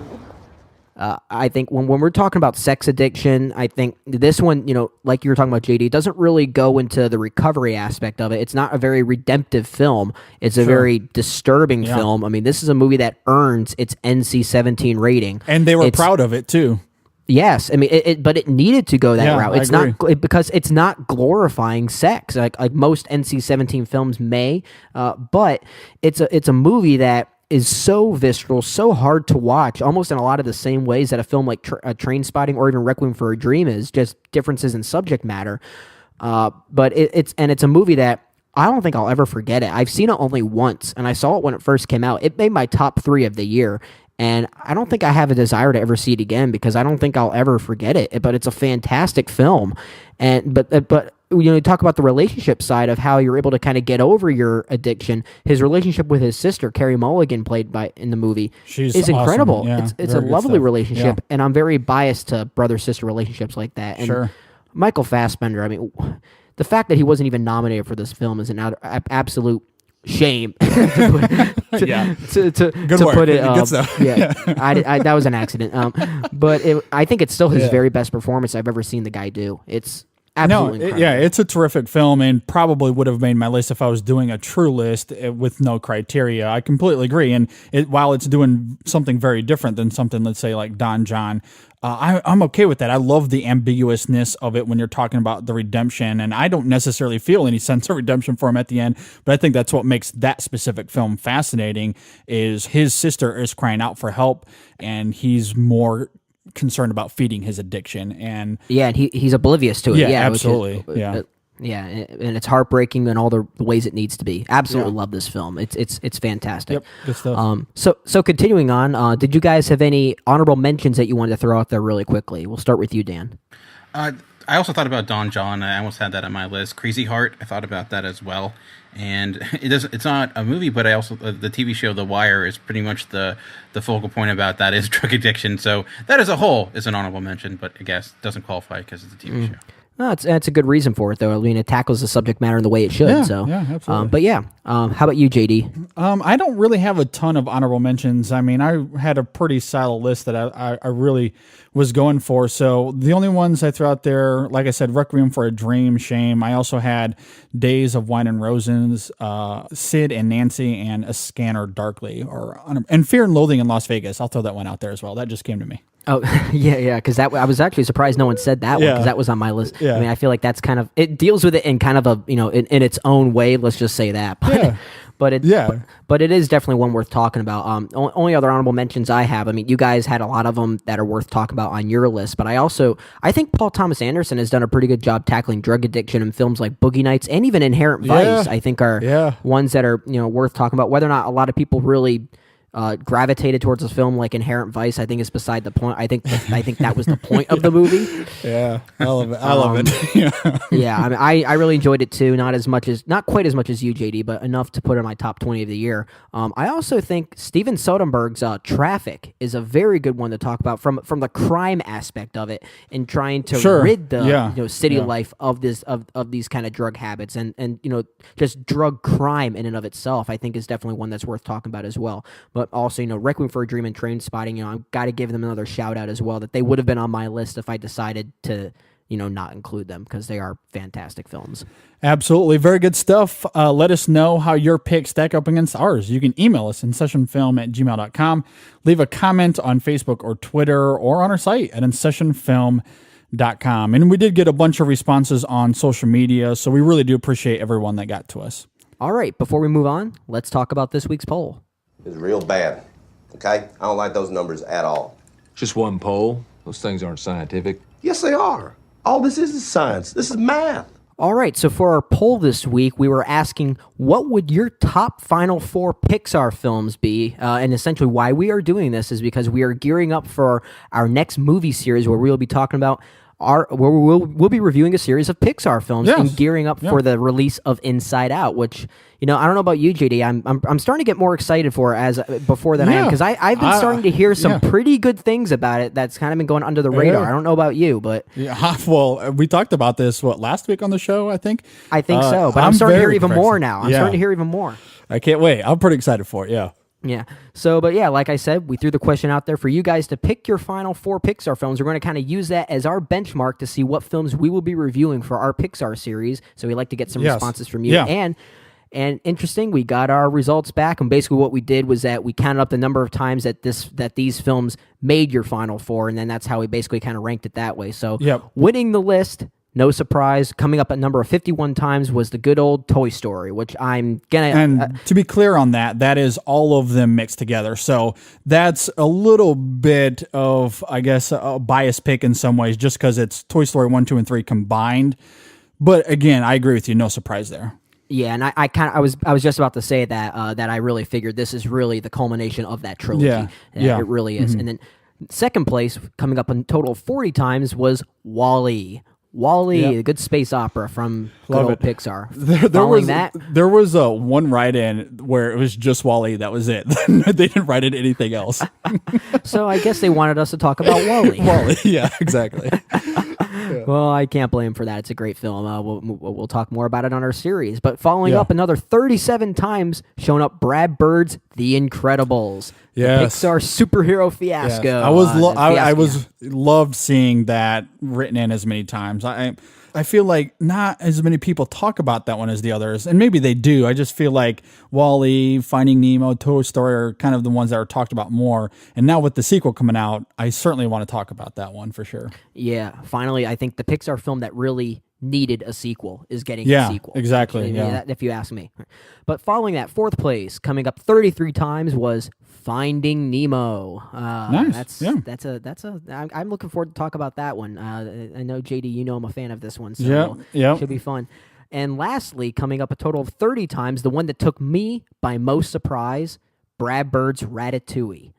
I think when we're talking about sex addiction, I think this one, like you were talking about, JD, doesn't really go into the recovery aspect of it. It's not a very redemptive film. It's a very disturbing film. I mean, this is a movie that earns its NC-17 rating. And they were proud of it, too. Yes, I mean, but it needed to go that route. It's not because it's not glorifying sex like most NC-17 films may, but it's a movie that is so visceral, so hard to watch, almost in a lot of the same ways that a film like Trainspotting or even Requiem for a Dream is, just differences in subject matter. But it's a movie that I don't think I'll ever forget it. I've seen it only once, and I saw it when it first came out. It made my top 3 of the year, and I don't think I have a desire to ever see it again because I don't think I'll ever forget it. But it's a fantastic film, but you talk about the relationship side of how you're able to kind of get over your addiction. His relationship with his sister, Carey Mulligan, played in the movie, is incredible. Awesome. Yeah, it's a lovely relationship, and I'm very biased to brother-sister relationships like that. And Michael Fassbender, I mean, the fact that he wasn't even nominated for this film is an absolute shame. to put it. That was an accident. But I think it's still his very best performance I've ever seen the guy do. It's absolutely incredible. It's a terrific film and probably would have made my list if I was doing a true list with no criteria. I completely agree. And while it's doing something very different than something, let's say, like Don John, I'm okay with that. I love the ambiguousness of it when you're talking about the redemption, and I don't necessarily feel any sense of redemption for him at the end, but I think that's what makes that specific film fascinating is his sister is crying out for help, and he's more concerned about feeding his addiction. And he's oblivious to it. Yeah, absolutely. And it's heartbreaking in all the ways it needs to be. Absolutely love this film. It's fantastic. Yep, good stuff. So continuing on, did you guys have any honorable mentions that you wanted to throw out there really quickly? We'll start with you, Dan. I also thought about Don John. I almost had that on my list. Crazy Heart, I thought about that as well. And it's not a movie, but I also the TV show The Wire is pretty much the focal point about that is drug addiction. So that as a whole is an honorable mention, but I guess doesn't qualify because it's a TV show. No, it's a good reason for it, though. I mean, it tackles the subject matter in the way it should. Yeah, absolutely. How about you, JD? I don't really have a ton of honorable mentions. I mean, I had a pretty solid list that I really was going for. So the only ones I threw out there, like I said, Requiem for a Dream, Shame. I also had Days of Wine and Roses, Sid and Nancy, and A Scanner Darkly, and Fear and Loathing in Las Vegas. I'll throw that one out there as well. That just came to me. Oh, yeah, because I was actually surprised no one said that one, because that was on my list. Yeah. I mean, I feel like that's kind of, it deals with it in kind of a, in its own way, let's just say that. But it is definitely one worth talking about. Only other honorable mentions I have, I mean, you guys had a lot of them that are worth talking about on your list, but I think Paul Thomas Anderson has done a pretty good job tackling drug addiction in films like Boogie Nights and even Inherent Vice, I think are ones that are, worth talking about. Whether or not a lot of people really gravitated towards a film like Inherent Vice, I think is beside the point. I think that was the point of the movie. Yeah, I love it. I love it. Yeah, I mean, I really enjoyed it too. Not quite as much as you, JD, but enough to put in my top 20 of the year. I also think Steven Soderbergh's Traffic is a very good one to talk about from the crime aspect of it and trying to rid the city life of these kind of drug habits and just drug crime in and of itself. I think is definitely one that's worth talking about as well. But also, Requiem for a Dream and Trainspotting, I've got to give them another shout out as well, that they would have been on my list if I decided to, not include them, because they are fantastic films. Absolutely. Very good stuff. Let us know how your picks stack up against ours. You can email us InSessionFilm@gmail.com. Leave a comment on Facebook or Twitter or on our site at InSessionFilm.com. And we did get a bunch of responses on social media, so we really do appreciate everyone that got to us. All right. Before we move on, let's talk about this week's poll. Is real bad, okay? I don't like those numbers at all. Just one poll? Those things aren't scientific. Yes, they are. All this is science. This is math. All right, so for our poll this week, we were asking, what would your top final 4 Pixar films be? And essentially why we are doing this is because we are gearing up for our next movie series where we will be talking about we'll be reviewing a series of Pixar films and gearing up for the release of Inside Out, which, I don't know about you, JD. I'm starting to get more excited for as before than I am, because I've been starting to hear some pretty good things about it that's kind of been going under the radar. I don't know about you, but well, we talked about this last week on the show, I think. I think so, but I'm starting to hear even more now. I'm starting to hear even more. I can't wait. I'm pretty excited for it. Yeah. Yeah. So, but yeah, like I said, we threw the question out there for you guys to pick your final 4 Pixar films. We're going to kind of use that as our benchmark to see what films we will be reviewing for our Pixar series. So we like to get some responses from you. Yeah. And interesting, we got our results back, and basically what we did was that we counted up the number of times that these films made your final 4, and then that's how we basically kind of ranked it that way. So winning the list, no surprise, coming up at number 51 times was the good old Toy Story, which I'm gonna... And to be clear on that is all of them mixed together. So that's a little bit of, I guess, a bias pick in some ways, just because it's Toy Story 1, 2, and 3 combined. But again, I agree with you, no surprise there. Yeah, and I was just about to say that that I really figured this is really the culmination of that trilogy. Yeah, it really is. Mm-hmm. And then second place, coming up a total of 40 times, was WALL-E. WALL-E, a good space opera from good old Pixar. There was one write-in where it was just WALL-E. That was it. They didn't write in anything else. So I guess they wanted us to talk about WALL-E. WALL-E, yeah, exactly. Well, I can't blame for that. It's a great film. We'll talk more about it on our series. But following up another 37 times, showing up Brad Bird's The Incredibles. Yes. The Pixar superhero fiasco. Yes. I was loved seeing that written in as many times. I feel like not as many people talk about that one as the others, and maybe they do. I just feel like WALL-E, Finding Nemo, Toy Story are kind of the ones that are talked about more. And now with the sequel coming out, I certainly want to talk about that one for sure. Yeah, finally, I think the Pixar film that really needed a sequel is getting a sequel. Exactly. If you ask me. But following that, fourth place, coming up 33 times, was Finding Nemo. Nice. I'm looking forward to talk about that one. I know, JD, you know I'm a fan of this one, so it should be fun. And lastly, coming up a total of 30 times, the one that took me by most surprise, Brad Bird's Ratatouille.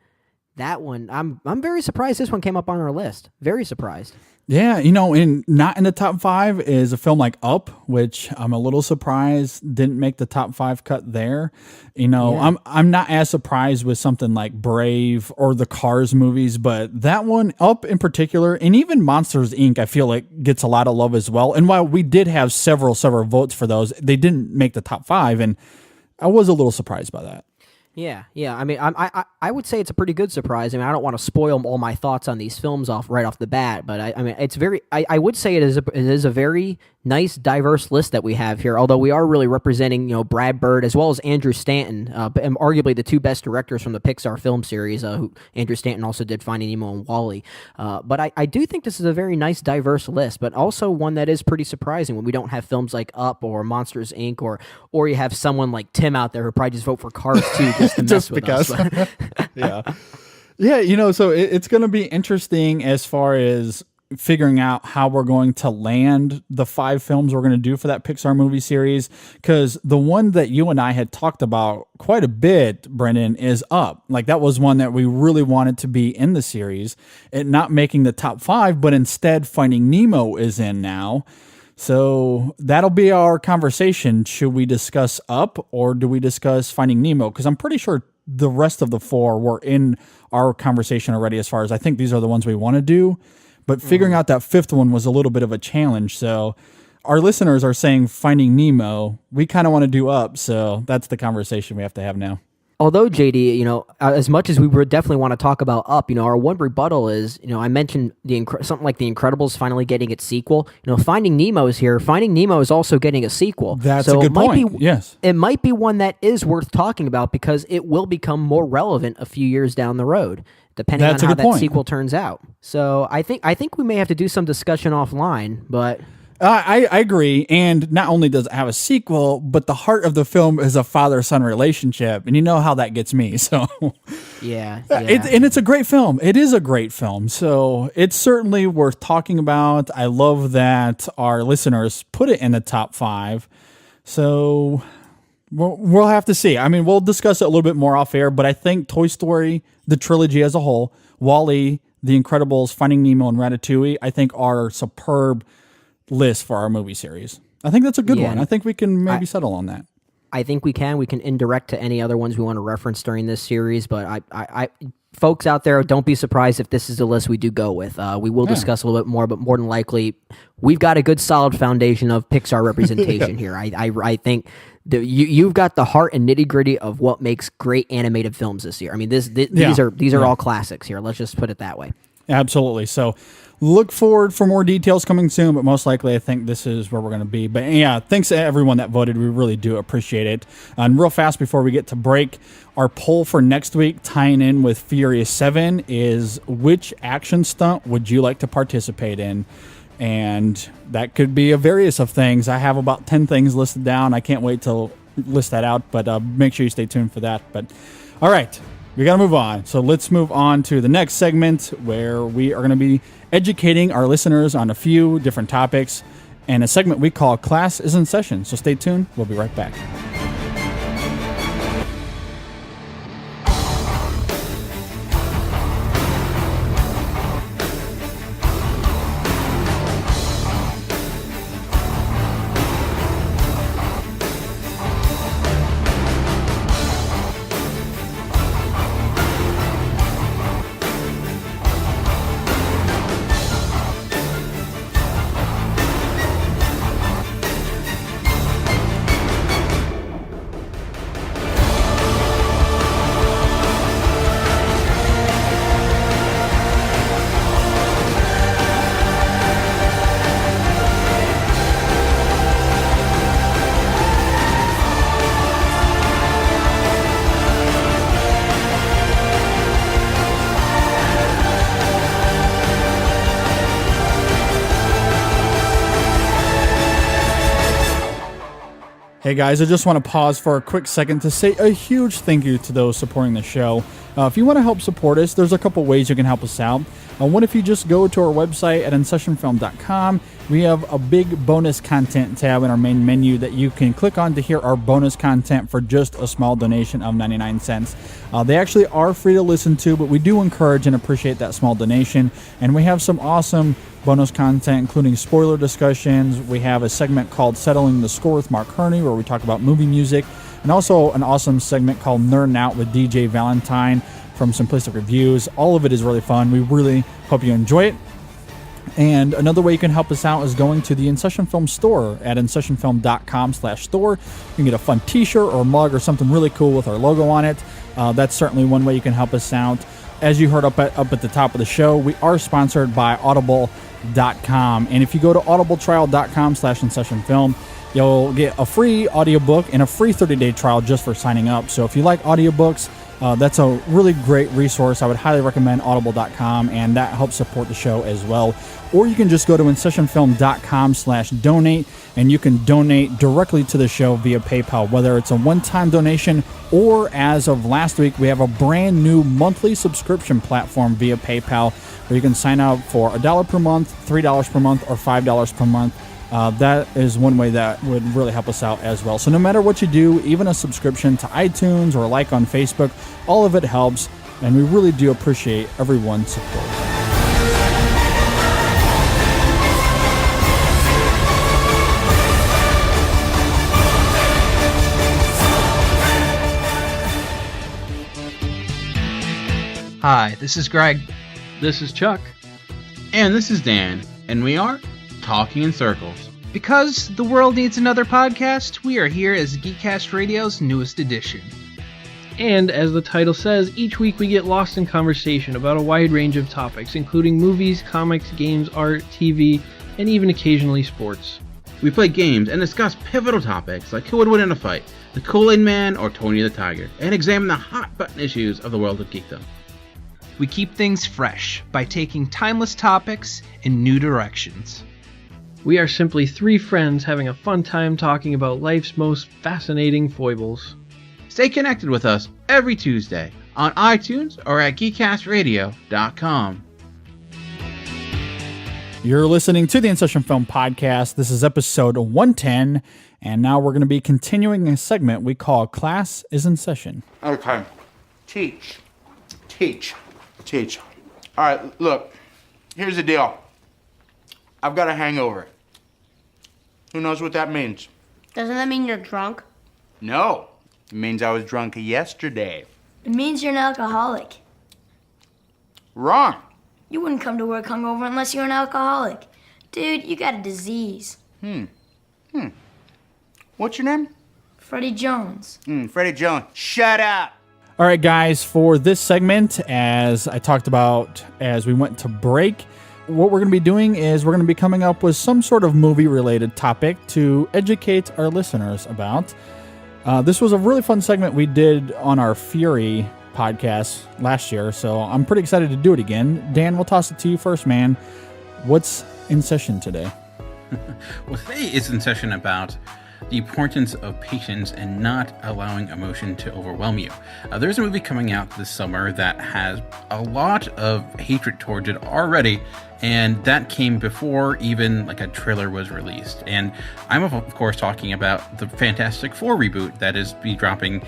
That one, I'm very surprised this one came up on our list. Very surprised. Yeah, not in the top 5 is a film like Up, which I'm a little surprised didn't make the top 5 cut there. I'm not as surprised with something like Brave or the Cars movies, but that one, Up in particular, and even Monsters, Inc., I feel like gets a lot of love as well. And while we did have several votes for those, they didn't make the top 5, and I was a little surprised by that. Yeah. I mean, I would say it's a pretty good surprise. I mean, I don't want to spoil all my thoughts on these films right off the bat, but I mean, it's very. I would say it is a very nice, diverse list that we have here. Although we are really representing, Brad Bird as well as Andrew Stanton, and arguably the 2 best directors from the Pixar film series. Who Andrew Stanton also did Finding Nemo and WALL-E. But I do think this is a very nice, diverse list, but also one that is pretty surprising when we don't have films like Up or Monsters Inc. or you have someone like Tim out there who probably just vote for Cars 2 just to mess with us. Yeah. So it's going to be interesting as far as figuring out how we're going to land the 5 films we're going to do for that Pixar movie series, because the one that you and I had talked about quite a bit, Brendan, is Up. Like, that was one that we really wanted to be in the series, it not making the top 5, but instead Finding Nemo is in now. So that'll be our conversation. Should we discuss Up or do we discuss Finding Nemo? Because I'm pretty sure the rest of the 4 were in our conversation already, as far as I think these are the ones we want to do. But figuring out that 5th one was a little bit of a challenge. So our listeners are saying Finding Nemo. We kind of want to do Up. So that's the conversation we have to have now. Although, JD, as much as we would definitely want to talk about Up, our one rebuttal is, I mentioned something like The Incredibles finally getting its sequel. Finding Nemo is here. Finding Nemo is also getting a sequel. That's a good point. Yes. It might be one that is worth talking about because it will become more relevant a few years down the road, depending on how that sequel turns out. So I think we may have to do some discussion offline, but... I agree, and not only does it have a sequel, but the heart of the film is a father-son relationship, and you know how that gets me, so... Yeah. And it's a great film. It is a great film, so it's certainly worth talking about. I love that our listeners put it in the top 5, so we'll have to see. I mean, we'll discuss it a little bit more off air, but I think Toy Story, the trilogy as a whole, WALL-E, The Incredibles, Finding Nemo, and Ratatouille, I think are superb lists for our movie series. I think that's a good one. I think we can maybe settle on that. I think we can. We can indirect to any other ones we want to reference during this series. But I folks out there, don't be surprised if this is the list we do go with. We will discuss a little bit more, but more than likely, we've got a good solid foundation of Pixar representation here. I think you've got the heart and nitty gritty of what makes great animated films this year. I mean, these are all classics here. Let's just put it that way. Absolutely. So look forward for more details coming soon, but most likely I think this is where we're going to be. But yeah, thanks to everyone that voted. We really do appreciate it. And real fast before we get to break, our poll for next week, tying in with Furious 7, is which action stunt would you like to participate in? And that could be a various of things. I have about 10 things listed down. I can't wait to list that out, but make sure you stay tuned for that. But all right, we got to move on. So let's move on to the next segment where we are going to be educating our listeners on a few different topics and a segment we call Class is in Session. So stay tuned. We'll be right back. Hey guys, I just want to pause for a quick second to say a huge thank you to those supporting the show. If you want to help support us, there's a couple ways you can help us out. One, if you just go to our website at InSessionFilm.com, we have a big bonus content tab in our main menu that you can click on to hear our bonus content for just a small donation of 99 cents. They actually are free to listen to, but we do encourage and appreciate that small donation. And we have some awesome bonus content, including spoiler discussions. We have a segment called Settling the Score with Mark Herney, where we talk about movie music, and also an awesome segment called Nerding Out with DJ Valentine from Simplistic Reviews. All of it is really fun. We really hope you enjoy it. And another way you can help us out is going to the InSession Film store at InSessionFilm.com/store. You can get a fun t-shirt or a mug or something really cool with our logo on it. That's certainly one way you can help us out. As you heard up at the top of the show, we are sponsored by Audible.com. And if you go to audibletrial.com/InSessionFilm, you'll get a free audiobook and a free 30-day trial just for signing up. So if you like audiobooks, that's a really great resource. I would highly recommend audible.com, and that helps support the show as well. Or you can just go to InSessionFilm.com/donate, and you can donate directly to the show via PayPal, whether it's a one-time donation or, as of last week, we have a brand new monthly subscription platform via PayPal where you can sign up for $1 per month, $3 per month, or $5 per month. That is one way that would really help us out as well. So no matter what you do, even a subscription to iTunes or a like on Facebook, all of it helps, and we really do appreciate everyone's support. Hi, this is Greg. This is Chuck. And this is Dan, and we are Talking in Circles. Because the world needs another podcast, we are here as Geekcast Radio's newest edition. And as the title says, each week we get lost in conversation about a wide range of topics, including movies, comics, games, art, TV, and even occasionally sports. We play games and discuss pivotal topics like who would win in a fight, the Kool-Aid Man or Tony the Tiger, and examine the hot-button issues of the world of geekdom. We keep things fresh by taking timeless topics in new directions. We are simply three friends having a fun time talking about life's most fascinating foibles. Stay connected with us every Tuesday on iTunes or at geekcastradio.com. You're listening to the InSession Film Podcast. This is episode 110, and now we're going to be continuing a segment we call Class is in Session. Okay. Teach. All right, look, here's the deal. I've got a hangover. Who knows what that means? Doesn't that mean you're drunk? No, it means I was drunk yesterday. It means you're an alcoholic. Wrong. You wouldn't come to work hungover unless you're an alcoholic. Dude, you got a disease. What's your name? Freddie Jones. Freddie Jones. Shut up. All right, guys, for this segment, as I talked about as we went to break, what we're going to be doing is we're going to be coming up with some sort of movie-related topic to educate our listeners about. This was a really fun segment we did on our Fury podcast last year, so I'm pretty excited to do it again. Dan, we'll toss it to you first, man. What's in session today? Well, today is in session about the importance of patience and not allowing emotion to overwhelm you. There's a movie coming out this summer that has a lot of hatred towards it already, and that came before even like a trailer was released. And I'm of course talking about the Fantastic Four reboot that is be dropping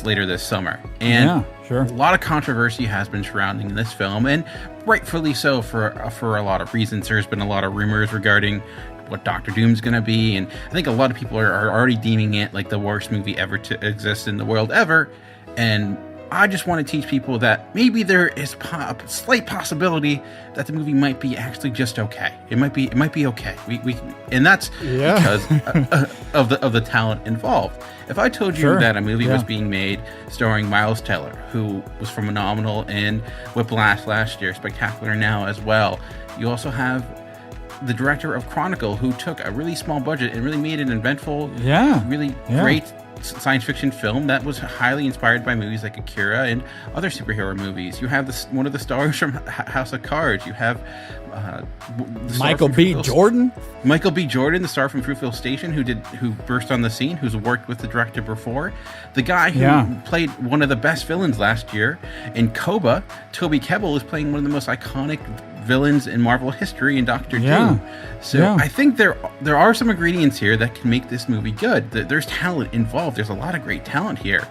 later this summer. And yeah, sure. A lot of controversy has been surrounding this film, and rightfully so for a lot of reasons. There's been a lot of rumors regarding what Doctor Doom's going to be, and I think a lot of people are already deeming it like the worst movie ever to exist in the world ever. And I just want to teach people that maybe there is a slight possibility that the movie might be actually just okay. It might be okay. And that's because of the talent involved. If I told you that a movie was being made starring Miles Teller, who was phenomenal in Whiplash last year, spectacular now as well. You also have the director of Chronicle, who took a really small budget and really made an eventful, really great science fiction film that was highly inspired by movies like Akira and other superhero movies. You have one of the stars from House of Cards. You have Michael B. Jordan, the star from Fruitvale Station, who burst on the scene, who's worked with the director before. The guy who played one of the best villains last year in Koba, Toby Kebbell, is playing one of the most iconic villains in Marvel history in Doctor Doom. So I think there are some ingredients here that can make this movie good. There's talent involved. There's a lot of great talent here.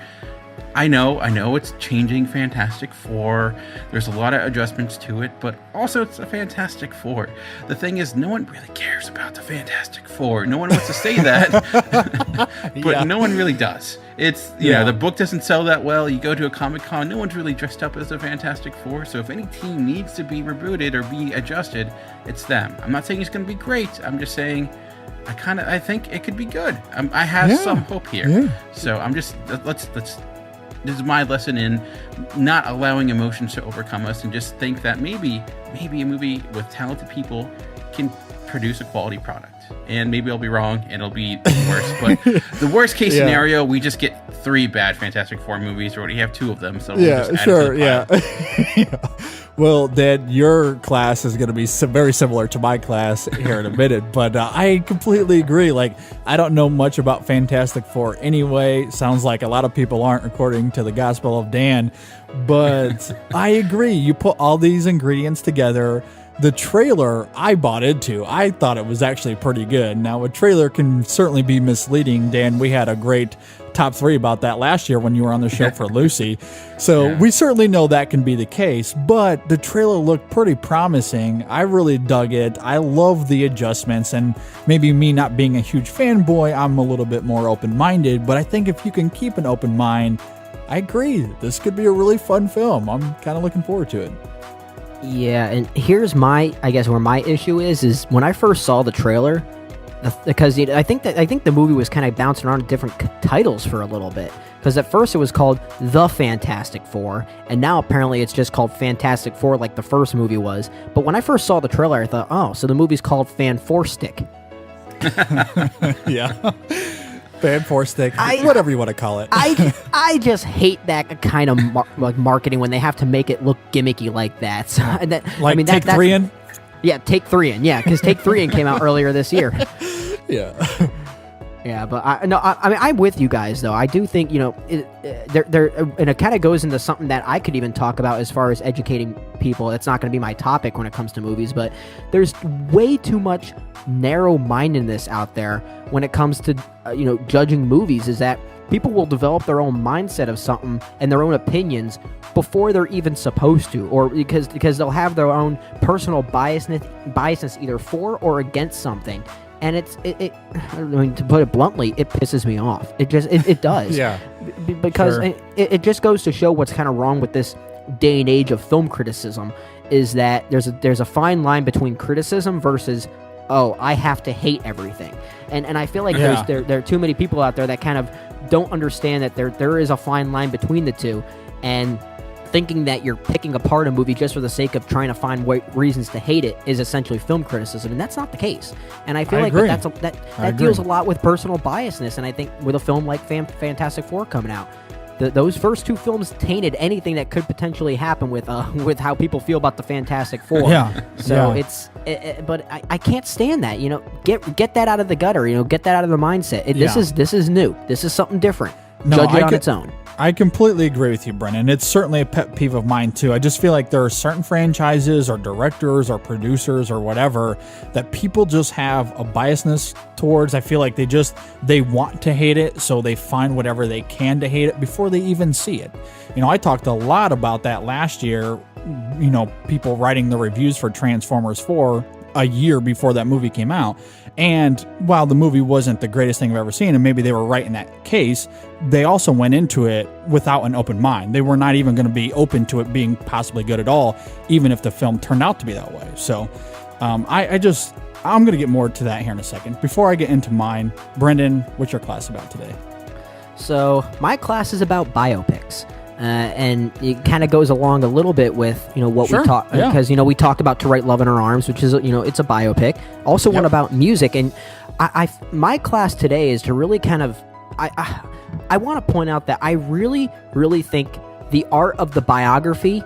I know it's changing Fantastic Four. There's a lot of adjustments to it, but also it's a Fantastic Four. The thing is, no one really cares about the Fantastic Four. No one wants to say that, but no one really does. It's the book doesn't sell that well. You go to a Comic-Con, no one's really dressed up as a Fantastic Four. So if any team needs to be rebooted or be adjusted, it's them. I'm not saying it's going to be great. I'm just saying I think it could be good. I have some hope here. So I'm just let's. This is my lesson in not allowing emotions to overcome us, and just think that maybe a movie with talented people can produce a quality product. And maybe I'll be wrong and it'll be the worst. But the worst case scenario, we just get 3 bad Fantastic Four movies. We already have 2 of them. So we'll just add it to the pile. Well, Dad, your class is going to be very similar to my class here in a minute, but I completely agree. Like, I don't know much about Fantastic Four anyway. Sounds like a lot of people aren't, according to the Gospel of Dan. But I agree. You put all these ingredients together. The trailer, I bought into. I thought it was actually pretty good. Now, a trailer can certainly be misleading. Dan, we had a great top 3 about that last year when you were on the show for Lucy. So we certainly know that can be the case, but the trailer looked pretty promising. I really dug it. I love the adjustments, and maybe me not being a huge fanboy, I'm a little bit more open-minded, but I think if you can keep an open mind, I agree. This could be a really fun film. I'm kind of looking forward to it. Yeah, and here's where my issue is when I first saw the trailer, because I think the movie was kind of bouncing around different titles for a little bit. Because at first it was called The Fantastic Four, and now apparently it's just called Fantastic Four like the first movie was. But when I first saw the trailer, I thought, oh, so the movie's called Fan Four Stick. Yeah. Fan Four Stick, whatever you want to call it. I just hate that kind of marketing when they have to make it look gimmicky like that. So, Take 3 in? Yeah, Take 3 in. Yeah, because Take 3 in came out earlier this year. Yeah. Yeah, but I'm with you guys though. I do think and it kind of goes into something that I could even talk about as far as educating people. It's not going to be my topic when it comes to movies, but there's way too much narrow-mindedness out there when it comes to judging movies. Is that people will develop their own mindset of something and their own opinions before they're even supposed to, or because they'll have their own personal biasness either for or against something. And I mean, to put it bluntly, it pisses me off. It does. Yeah. Because Sure. it just goes to show what's kind of wrong with this day and age of film criticism, is that there's a fine line between criticism versus, oh, I have to hate everything. And I feel like there are too many people out there that kind of don't understand that there is a fine line between the two, and thinking that you're picking apart a movie just for the sake of trying to find reasons to hate it is essentially film criticism, and that's not the case. And I feel like that deals a lot with personal biasness, and I think with a film like Fantastic Four coming out, those first two films tainted anything that could potentially happen with how people feel about the Fantastic Four. Yeah. So but I can't stand that. Get that out of the gutter. Get that out of the mindset. This is new. This is something different. Judge it on its own. I completely agree with you, Brennan. It's certainly a pet peeve of mine, too. I just feel like there are certain franchises or directors or producers or whatever that people just have a biasness towards. I feel like they want to hate it, so they find whatever they can to hate it before they even see it. I talked a lot about that last year, people writing the reviews for Transformers 4 a year before that movie came out. And while the movie wasn't the greatest thing I've ever seen, and maybe they were right in that case, they also went into it without an open mind. They were not even going to be open to it being possibly good at all, even if the film turned out to be that way. So I'm going to get more to that here in a second. Before I get into mine, Brendan, what's your class about today? So my class is about biopics. And it kind of goes along a little bit with what we talked, because we talked about To Write Love in Our Arms, which is it's a biopic. Also one about music, and my class today is to really kind of I want to point out that I really think the art of the biography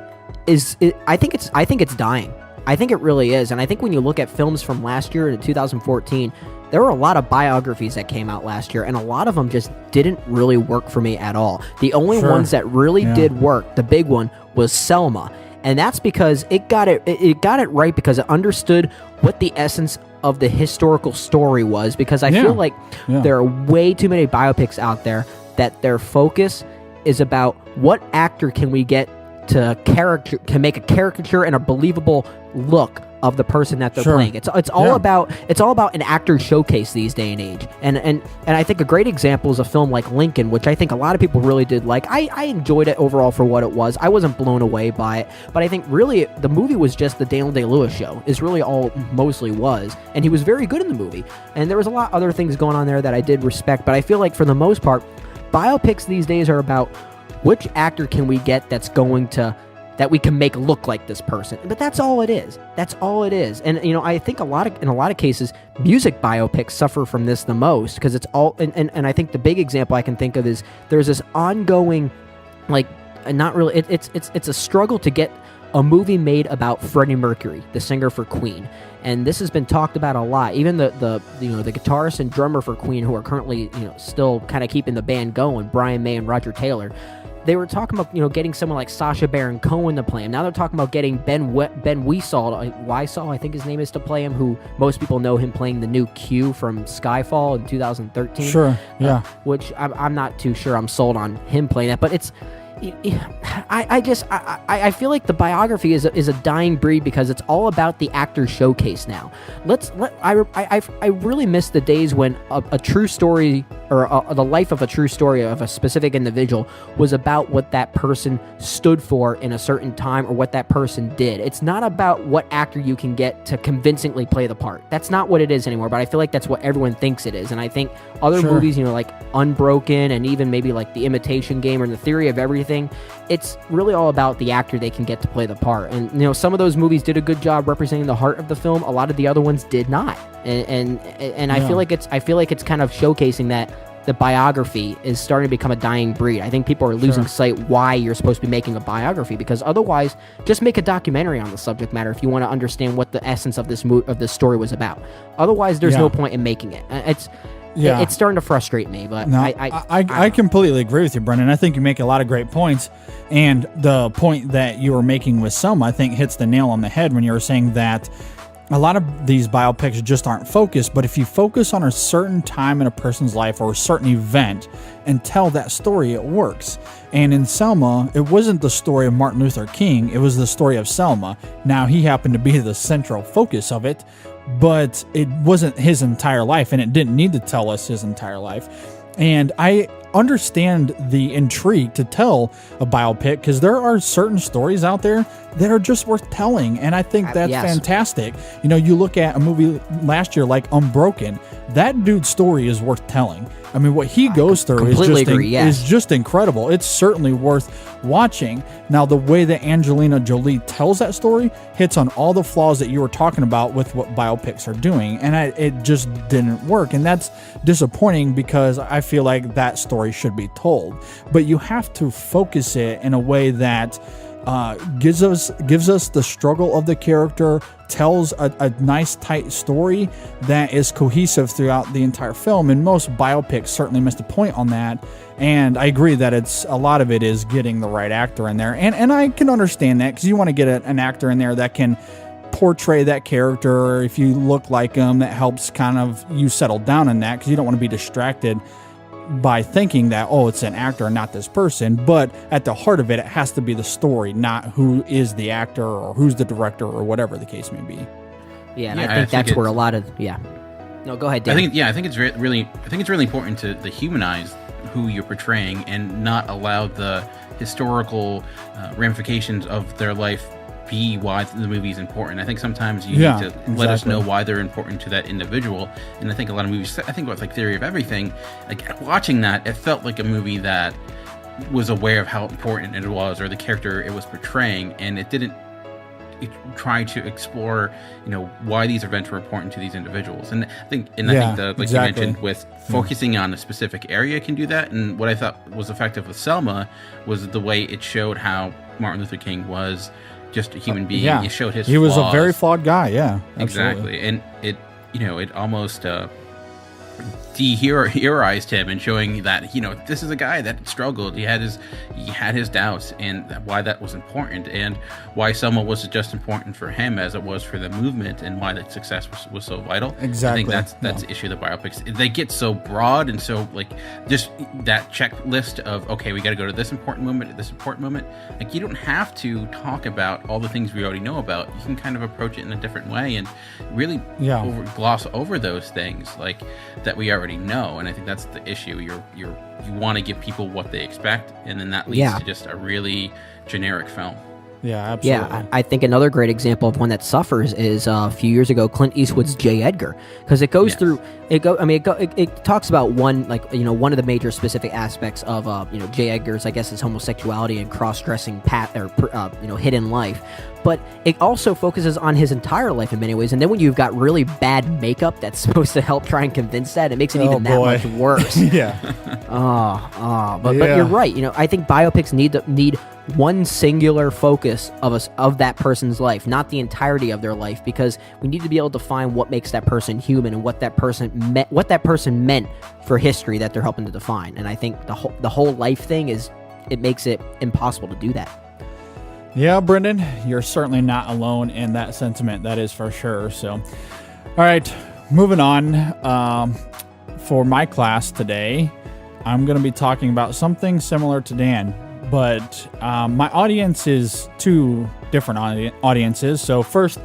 I think it's dying. I think it really is, and I think when you look at films from last year in 2014. There were a lot of biographies that came out last year, and a lot of them just didn't really work for me at all. The only ones that really did work, the big one, was Selma. And that's because it got it right because it understood what the essence of the historical story was. Because I feel like there are way too many biopics out there that their focus is about what actor can we get to make a caricature and a believable look of the person that they're playing. It's all about an actor showcase these day and age. And I think a great example is a film like Lincoln, which I think a lot of people really did like. I enjoyed it overall for what it was. I wasn't blown away by it, but I think really the movie was just the Daniel Day-Lewis show. Is really all it mostly was, and he was very good in the movie. And there was a lot of other things going on there that I did respect, but I feel like for the most part, biopics these days are about which actor can we get that we can make look like this person. But that's all it is. That's all it is. And I think in a lot of cases, music biopics suffer from this the most, because it's all and I think the big example I can think of is there's this ongoing, not really, it's a struggle to get a movie made about Freddie Mercury, the singer for Queen. And this has been talked about a lot. Even the guitarist and drummer for Queen, who are currently still kind of keeping the band going, Brian May and Roger Taylor. They were talking about getting someone like Sacha Baron Cohen to play him. Now they're talking about getting Ben Whishaw, I think his name is, to play him, who most people know him playing the new Q from Skyfall in 2013. Sure, yeah. Which I'm not too sure I'm sold on him playing that, but it's. I feel like the biography is a dying breed because it's all about the actor showcase now. I really miss the days when a true story or the life of a true story of a specific individual was about what that person stood for in a certain time or what that person did. It's not about what actor you can get to convincingly play the part. That's not what it is anymore, but I feel like that's what everyone thinks it is. And I think other movies, like Unbroken and even maybe like The Imitation Game or The Theory of Everything, it's really all about the actor they can get to play the part. And some of those movies did a good job representing the heart of the film. A lot of the other ones did not. And I feel like it's kind of showcasing that the biography is starting to become a dying breed. I think people are losing sight why you're supposed to be making a biography, because otherwise, just make a documentary on the subject matter if you want to understand what the essence of this story was about. Otherwise, there's no point in making it. It's starting to frustrate me, but no, I completely agree with you, Brendan. I think you make a lot of great points, and the point that you were making with Selma, I think, hits the nail on the head when you were saying that a lot of these biopics just aren't focused, but if you focus on a certain time in a person's life or a certain event and tell that story, it works. And in Selma, it wasn't the story of Martin Luther King, it was the story of Selma. Now, he happened to be the central focus of it, but it wasn't his entire life, and it didn't need to tell us his entire life. And I understand the intrigue to tell a biopic because there are certain stories out there that are just worth telling, and I think that's fantastic. You know, you look at a movie last year like Unbroken. That dude's story is worth telling. I mean, what he goes through is just incredible. It's certainly worth watching. Now, the way that Angelina Jolie tells that story hits on all the flaws that you were talking about with what biopics are doing, and it just didn't work. And that's disappointing because I feel like that story should be told. But you have to focus it in a way that gives us the struggle of the character, tells a nice tight story that is cohesive throughout the entire film, and most biopics certainly missed a point on that. And I agree that a lot of it is getting the right actor in there, and I can understand that because you want to get an actor in there that can portray that character, or if you look like them, that helps kind of you settle down in that, because you don't want to be distracted by thinking that, oh, it's an actor and not this person. But at the heart of it, it has to be the story, not who is the actor or who's the director or whatever the case may be. Yeah, and I think that's where a lot of No, go ahead, Dan. I think it's really important to humanize who you're portraying and not allow the historical ramifications of their life be why the movie is important. I think sometimes you need to let us know why they're important to that individual. And I think a lot of movies, I think with like Theory of Everything, like watching that, it felt like a movie that was aware of how important it was or the character it was portraying, and it didn't try to explore, why these events were important to these individuals. And I think you mentioned, with focusing on a specific area can do that. And what I thought was effective with Selma was the way it showed how Martin Luther King was just a human being. It showed his flaws. He was a very flawed guy. Yeah, absolutely. Exactly. And it almost de-heroized him and showing that this is a guy that struggled. He had his doubts, and why that was important, and why Selma was just important for him as it was for the movement, and why that success was so vital. Exactly. I think that's the issue of the biopics. They get so broad and so just that checklist of, okay, we got to go to this important moment, Like, you don't have to talk about all the things we already know about. You can kind of approach it in a different way and really gloss over those things that we already know. And I think that's the issue. You want to give people what they expect, and then that leads to just a really generic film. Yeah, absolutely. Yeah, I think another great example of one that suffers is a few years ago, Clint Eastwood's J. Edgar, because it goes through. It talks about one of the major specific aspects of J. Edgar's, I guess, his homosexuality and cross-dressing hidden life. But it also focuses on his entire life in many ways. And then when you've got really bad makeup that's supposed to help try and convince that, it makes it even that much worse. But you're right. I think biopics need one singular focus of that person's life, not the entirety of their life, because we need to be able to find what makes that person human and what that person meant for history that they're helping to define. And I think the whole life thing makes it impossible to do that. Yeah, Brendan, you're certainly not alone in that sentiment. That is for sure. So, all right, moving on. For my class today, I'm going to be talking about something similar to Dan, but my audience is two different audiences. So first,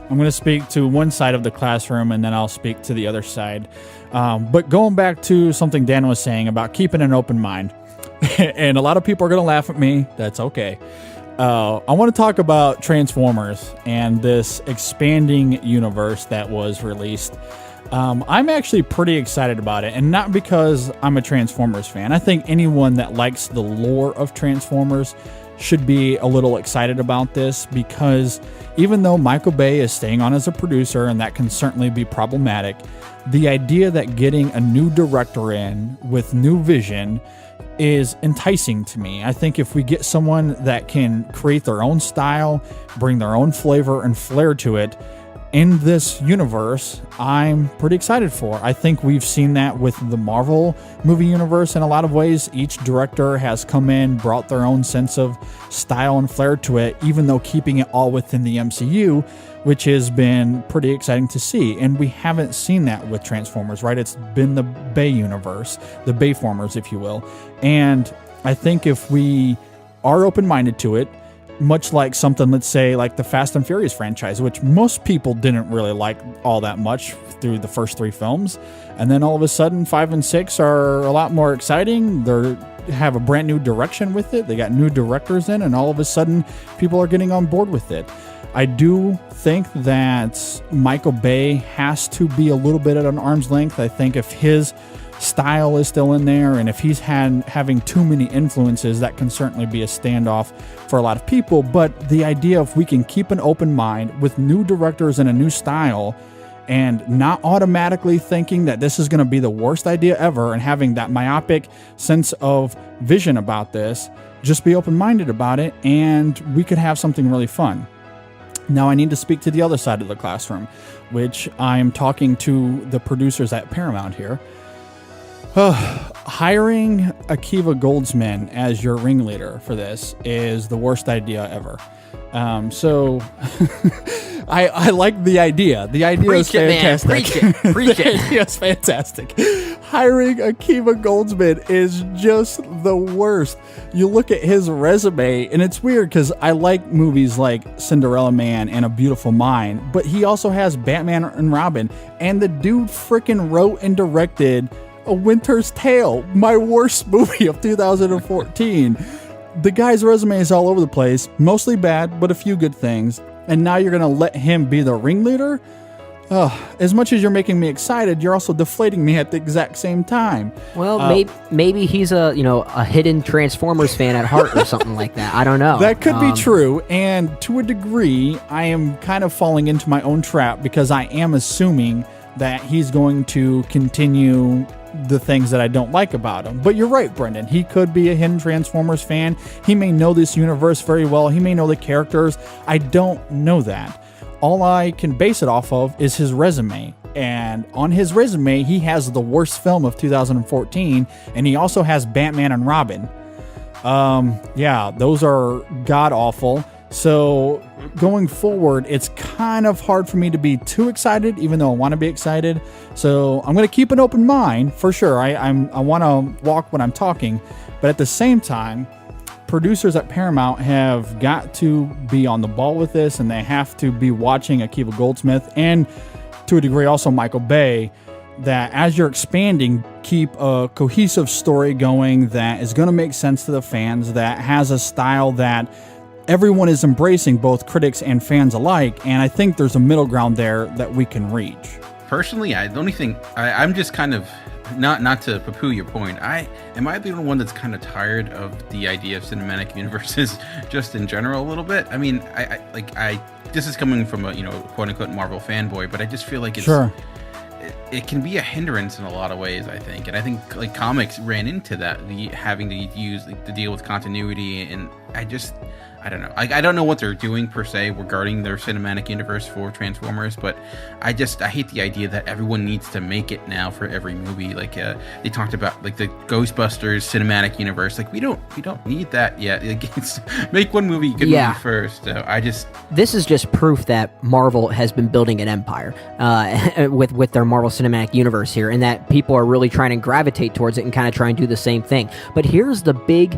I'm going to speak to one side of the classroom, and then I'll speak to the other side. But going back to something Dan was saying about keeping an open mind, and a lot of people are going to laugh at me. That's okay. I want to talk about Transformers and this expanding universe that was released. I'm actually pretty excited about it, and not because I'm a Transformers fan. I think anyone that likes the lore of Transformers should be a little excited about this, because even though Michael Bay is staying on as a producer, and that can certainly be problematic, the idea that getting a new director in with new vision is enticing to me. I think if we get someone that can create their own style, bring their own flavor and flair to it, in this universe, I'm pretty excited for. I think we've seen that with the Marvel movie universe in a lot of ways. Each director has come in, brought their own sense of style and flair to it, even though keeping it all within the MCU, which has been pretty exciting to see. And we haven't seen that with Transformers, right? It's been the Bay universe, the Bayformers, if you will. And I think if we are open-minded to it, much like something, let's say, like the Fast and Furious franchise, which most people didn't really like all that much through the first 3 films. And then all of a sudden, 5 and 6 are a lot more exciting. They have a brand new direction with it. They got new directors in, and all of a sudden, people are getting on board with it. I do think that Michael Bay has to be a little bit at an arm's length. I think if his style is still in there, and if he's having too many influences, that can certainly be a standoff for a lot of people. But the idea of we can keep an open mind with new directors and a new style, and not automatically thinking that this is going to be the worst idea ever, and having that myopic sense of vision about this, just be open-minded about it, and we could have something really fun. Now I need to speak to the other side of the classroom, which I'm talking to the producers at Paramount here. Hiring Akiva Goldsman as your ringleader for this is the worst idea ever. So I like the idea. The idea is fantastic. Preach it. The idea is fantastic. Hiring Akiva Goldsman is just the worst. You look at his resume, and it's weird because I like movies like Cinderella Man and A Beautiful Mind, but he also has Batman and Robin, and the dude freaking wrote and directed A Winter's Tale, my worst movie of 2014. The guy's resume is all over the place, mostly bad, but a few good things. And now you're going to let him be the ringleader? As much as you're making me excited, you're also deflating me at the exact same time. Well, maybe he's a hidden Transformers fan at heart or something like that. I don't know. That could be true. And to a degree, I am kind of falling into my own trap because I am assuming that he's going to continue the things that I don't like about him. But you're right, Brendan. He could be a hidden Transformers fan. He may know this universe very well. He may know the characters. I don't know that. All I can base it off of is his resume. And on his resume, he has the worst film of 2014, and he also has Batman and Robin. Yeah, those are god-awful. So going forward, it's kind of hard for me to be too excited, even though I want to be excited. So I'm going to keep an open mind for sure. I want to walk when I'm talking, but at the same time, producers at Paramount have got to be on the ball with this, and they have to be watching Akiva Goldsmith and to a degree also Michael Bay, that as you're expanding, keep a cohesive story going that is going to make sense to the fans, that has a style that everyone is embracing, both critics and fans alike, and I think there's a middle ground there that we can reach. Personally, the only thing I'm just kind of not to poo-poo your point. Am I the only one that's kind of tired of the idea of cinematic universes just in general a little bit? I mean, I this is coming from a quote unquote Marvel fanboy, but I just feel like it's sure. It can be a hindrance in a lot of ways, I think, and I think like comics ran into that, having to use the deal with continuity, and I don't know. I don't know what they're doing per se regarding their cinematic universe for Transformers, but I hate the idea that everyone needs to make it now for every movie. Like they talked about like the Ghostbusters cinematic universe. Like we don't need that yet. Like, make one movie, good movie first. So this is just proof that Marvel has been building an empire with their Marvel Cinematic Universe here, and that people are really trying to gravitate towards it and kind of try and do the same thing. But here's the big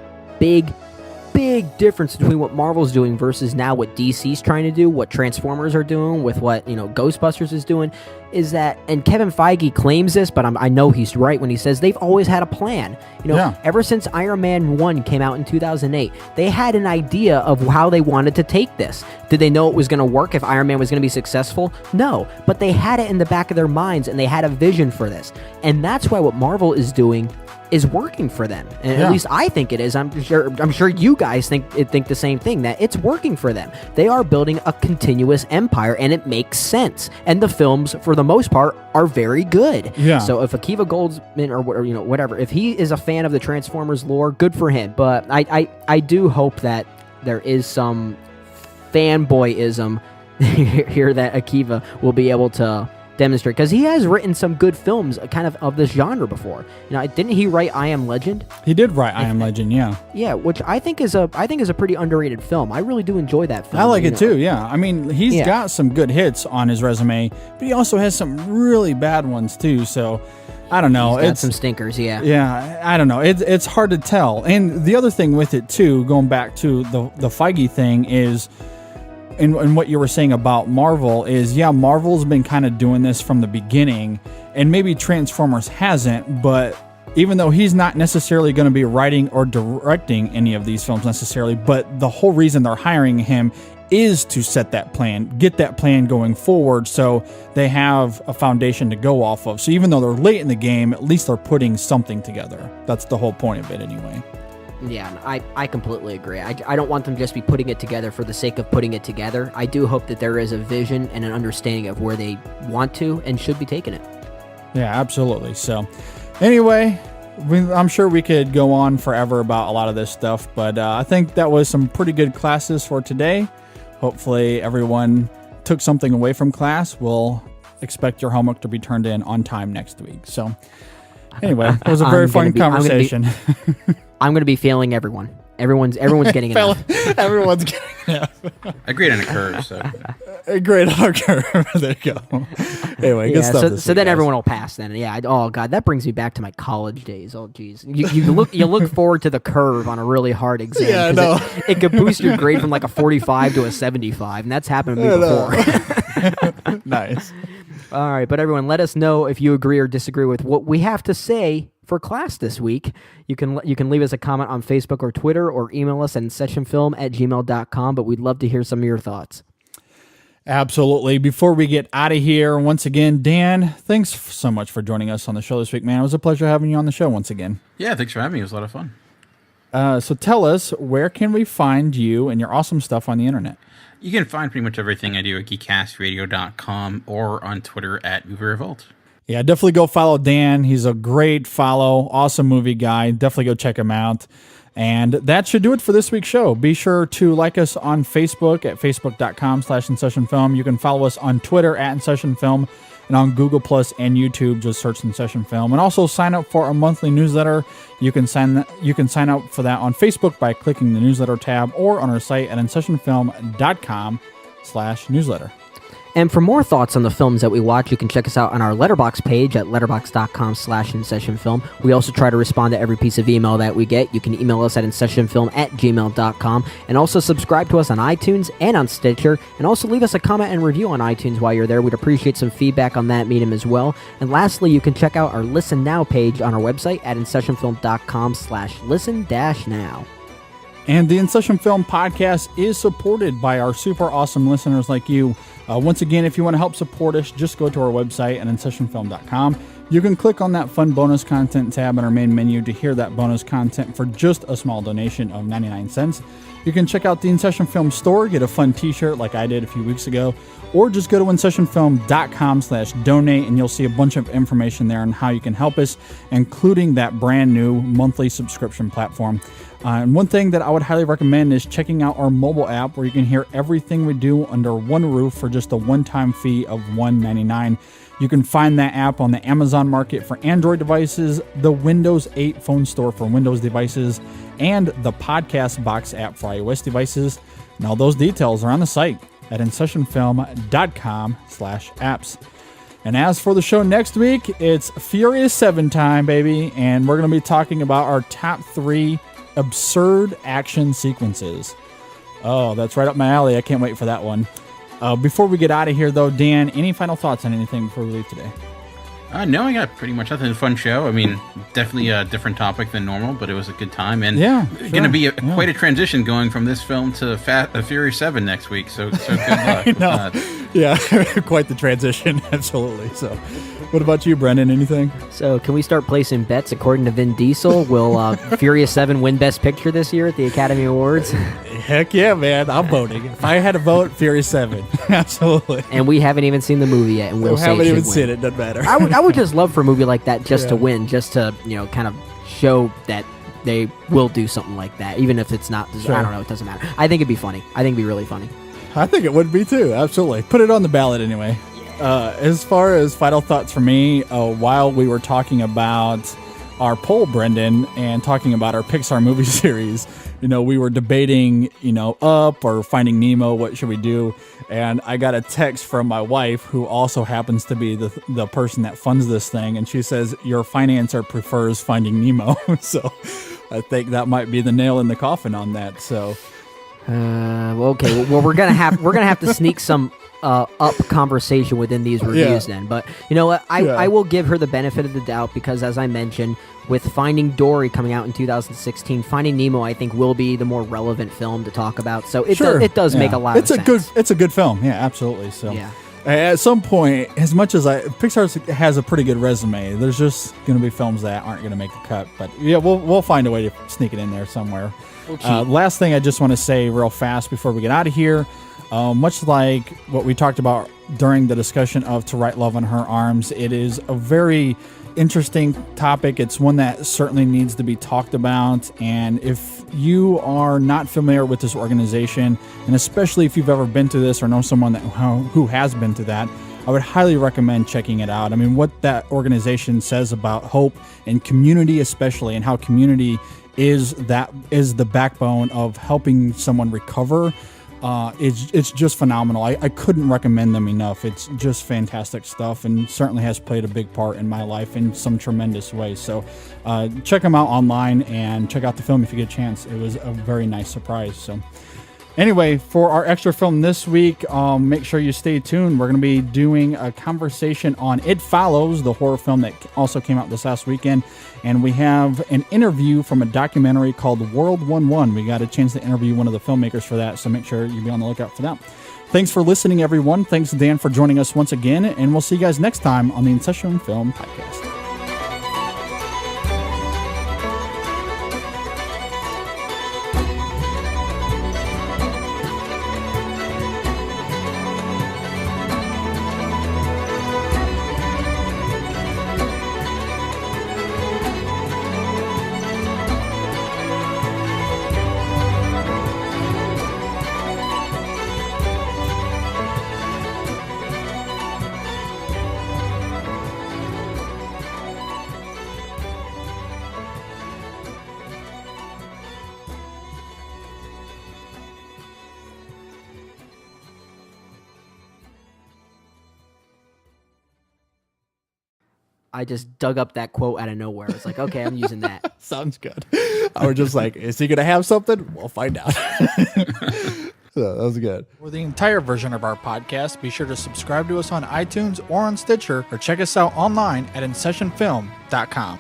difference between what Marvel's doing versus now what DC's trying to do, what Transformers are doing, with what Ghostbusters is doing, is that, and Kevin Feige claims this, but I know he's right when he says they've always had a plan. Ever since Iron Man 1 came out in 2008, they had an idea of how they wanted to take this. Did they know it was going to work, if Iron Man was going to be successful? No, but they had it in the back of their minds, and they had a vision for this. And that's why what Marvel is doing is working for them, and at least I think it is. I'm sure you guys think the same thing, that it's working for them. They are building a continuous empire, and it makes sense. And the films, for the most part, are very good. Yeah. So if Akiva Goldsman or whatever, if he is a fan of the Transformers lore, good for him. But I do hope that there is some fanboyism hear that Akiva will be able to demonstrate, because he has written some good films kind of this genre before. Didn't he write I Am Legend? He did write I Am Legend, yeah. Yeah, which I think is a pretty underrated film. I really do enjoy that film. I like it too, yeah. I mean, he's got some good hits on his resume, but he also has some really bad ones too, so I don't know. It's got some stinkers, yeah. Yeah, I don't know. It's hard to tell. And the other thing with it too, going back to the Feige thing is, and what you were saying about Marvel is, Marvel's been kind of doing this from the beginning, and maybe Transformers hasn't, but even though he's not necessarily going to be writing or directing any of these films necessarily, but the whole reason they're hiring him is to set that plan, get that plan going forward, so they have a foundation to go off of. So even though they're late in the game, at least they're putting something together. That's the whole point of it anyway. Yeah, I completely agree. I don't want them just be putting it together for the sake of putting it together. I do hope that there is a vision and an understanding of where they want to and should be taking it. Yeah, absolutely. So anyway, I'm sure we could go on forever about a lot of this stuff, but I think that was some pretty good classes for today. Hopefully everyone took something away from class. We'll expect your homework to be turned in on time next week. So anyway, it was a very fun conversation. I'm going to be failing everyone. Everyone's getting enough. Everyone's getting enough. I grade on a curve, so. A grade on a curve. There you go. Anyway, good stuff. So then everyone will pass then. Yeah. Oh God, that brings me back to my college days. Oh geez, you look forward to the curve on a really hard exam. Yeah, no. It could boost your grade from like a 45 to a 75, and that's happened to me before. Nice. All right, but everyone, let us know if you agree or disagree with what we have to say for class this week. You can leave us a comment on Facebook or Twitter, or email us at InSessionFilm@gmail.com, but we'd love to hear some of your thoughts. Absolutely. Before we get out of here, once again, Dan, thanks so much for joining us on the show this week, man. It was a pleasure having you on the show once again. Yeah, thanks for having me. It was a lot of fun. So tell us, where can we find you and your awesome stuff on the internet? You can find pretty much everything I do at geekcastradio.com or on Twitter at Movie Revolt. Yeah, definitely go follow Dan. He's a great follow, awesome movie guy. Definitely go check him out. And that should do it for this week's show. Be sure to like us on Facebook at facebook.com/InSessionFilm. You can follow us on Twitter at InSessionFilm, and on Google Plus and YouTube, just search InSession Film. And also sign up for our monthly newsletter. You can sign up for that on Facebook by clicking the newsletter tab, or on our site at InSessionFilm.com/newsletter. And for more thoughts on the films that we watch, you can check us out on our Letterboxd page at letterboxd.com/InSessionFilm. We also try to respond to every piece of email that we get. You can email us at InSessionFilm@gmail.com, and also subscribe to us on iTunes and on Stitcher, and also leave us a comment and review on iTunes while you're there. We'd appreciate some feedback on that medium as well. And lastly, you can check out our Listen Now page on our website at InSessionFilm.com/listen-now. And the InSession Film Podcast is supported by our super awesome listeners like you. Once again, if you want to help support us, just go to our website at InSessionFilm.com. You can click on that fun bonus content tab in our main menu to hear that bonus content for just a small donation of 99 cents. You can check out the InSession Film store, get a fun t-shirt like I did a few weeks ago, or just go to InSessionFilm.com/donate, and you'll see a bunch of information there on how you can help us, including that brand new monthly subscription platform. And one thing that I would highly recommend is checking out our mobile app, where you can hear everything we do under one roof for just a one-time fee of $1.99. You can find that app on the Amazon Market for Android devices, the Windows 8 phone store for Windows devices, and the Podcast Box app for iOS devices. And all those details are on the site at InSessionFilm.com/apps. And as for the show next week, it's Furious 7 time, baby. And we're going to be talking about our top 3 absurd action sequences. Oh, that's right up my alley. I can't wait for that one. Before we get out of here, though, Dan, any final thoughts on anything before we leave today? No, I got pretty much nothing. It was a fun show. I mean, definitely a different topic than normal, but it was a good time. And going to be quite a transition going from this film to Furious 7 next week. So good luck. I know. Yeah, quite the transition. Absolutely. So, what about you, Brendan? Anything? So, can we start placing bets? According to Vin Diesel, will Furious 7 win Best Picture this year at the Academy Awards? Heck yeah, man. I'm voting. If I had to vote, Furious 7. Absolutely. And we haven't even seen the movie yet, and we'll say haven't it even should seen win. it. Doesn't matter. I would just love for a movie like that just to win, just to, kind of show that they will do something like that, even if it's not. Sure. I don't know. It doesn't matter. I think it'd be funny. I think it'd be really funny. I think it would be too. Absolutely. Put it on the ballot anyway. As far as final thoughts for me, while we were talking about our poll, Brendan, and talking about our Pixar movie series, we were debating, Up or Finding Nemo, what should we do? And I got a text from my wife, who also happens to be the person that funds this thing, and she says, your financer prefers Finding Nemo. So I think that might be the nail in the coffin on that. So, okay. Well, we're gonna have to sneak some Up conversation within these reviews then. But you know what? I will give her the benefit of the doubt because, as I mentioned, with Finding Dory coming out in 2016, Finding Nemo, I think, will be the more relevant film to talk about. So it does make a lot of sense. It's a good film. Yeah, absolutely. So at some point, as much as Pixar has a pretty good resume, there's just going to be films that aren't going to make the cut. But yeah, we'll find a way to sneak it in there somewhere. Last thing I just want to say real fast before we get out of here. Much like what we talked about during the discussion of To Write Love in Her Arms, it is a very interesting topic. It's one that certainly needs to be talked about. And if you are not familiar with this organization, and especially if you've ever been to this or know someone who has been to that, I would highly recommend checking it out. I mean, what that organization says about hope and community, especially, and how community is the backbone of helping someone recover. It's just phenomenal. I couldn't recommend them enough. It's just fantastic stuff, and certainly has played a big part in my life in some tremendous ways. So check them out online and check out the film if you get a chance. It was a very nice surprise. So anyway, for our extra film this week, make sure you stay tuned. We're going to be doing a conversation on It Follows, the horror film that also came out this last weekend. And we have an interview from a documentary called World 1-1. We got a chance to interview one of the filmmakers for that, so make sure you be on the lookout for that. Thanks for listening, everyone. Thanks, Dan, for joining us once again. And we'll see you guys next time on the InSession Film Podcast. I just dug up that quote out of nowhere. It's like, okay, I'm using that. Sounds good. I was just like, is he going to have something? We'll find out. So that was good. For the entire version of our podcast, be sure to subscribe to us on iTunes or on Stitcher, or check us out online at InSessionFilm.com.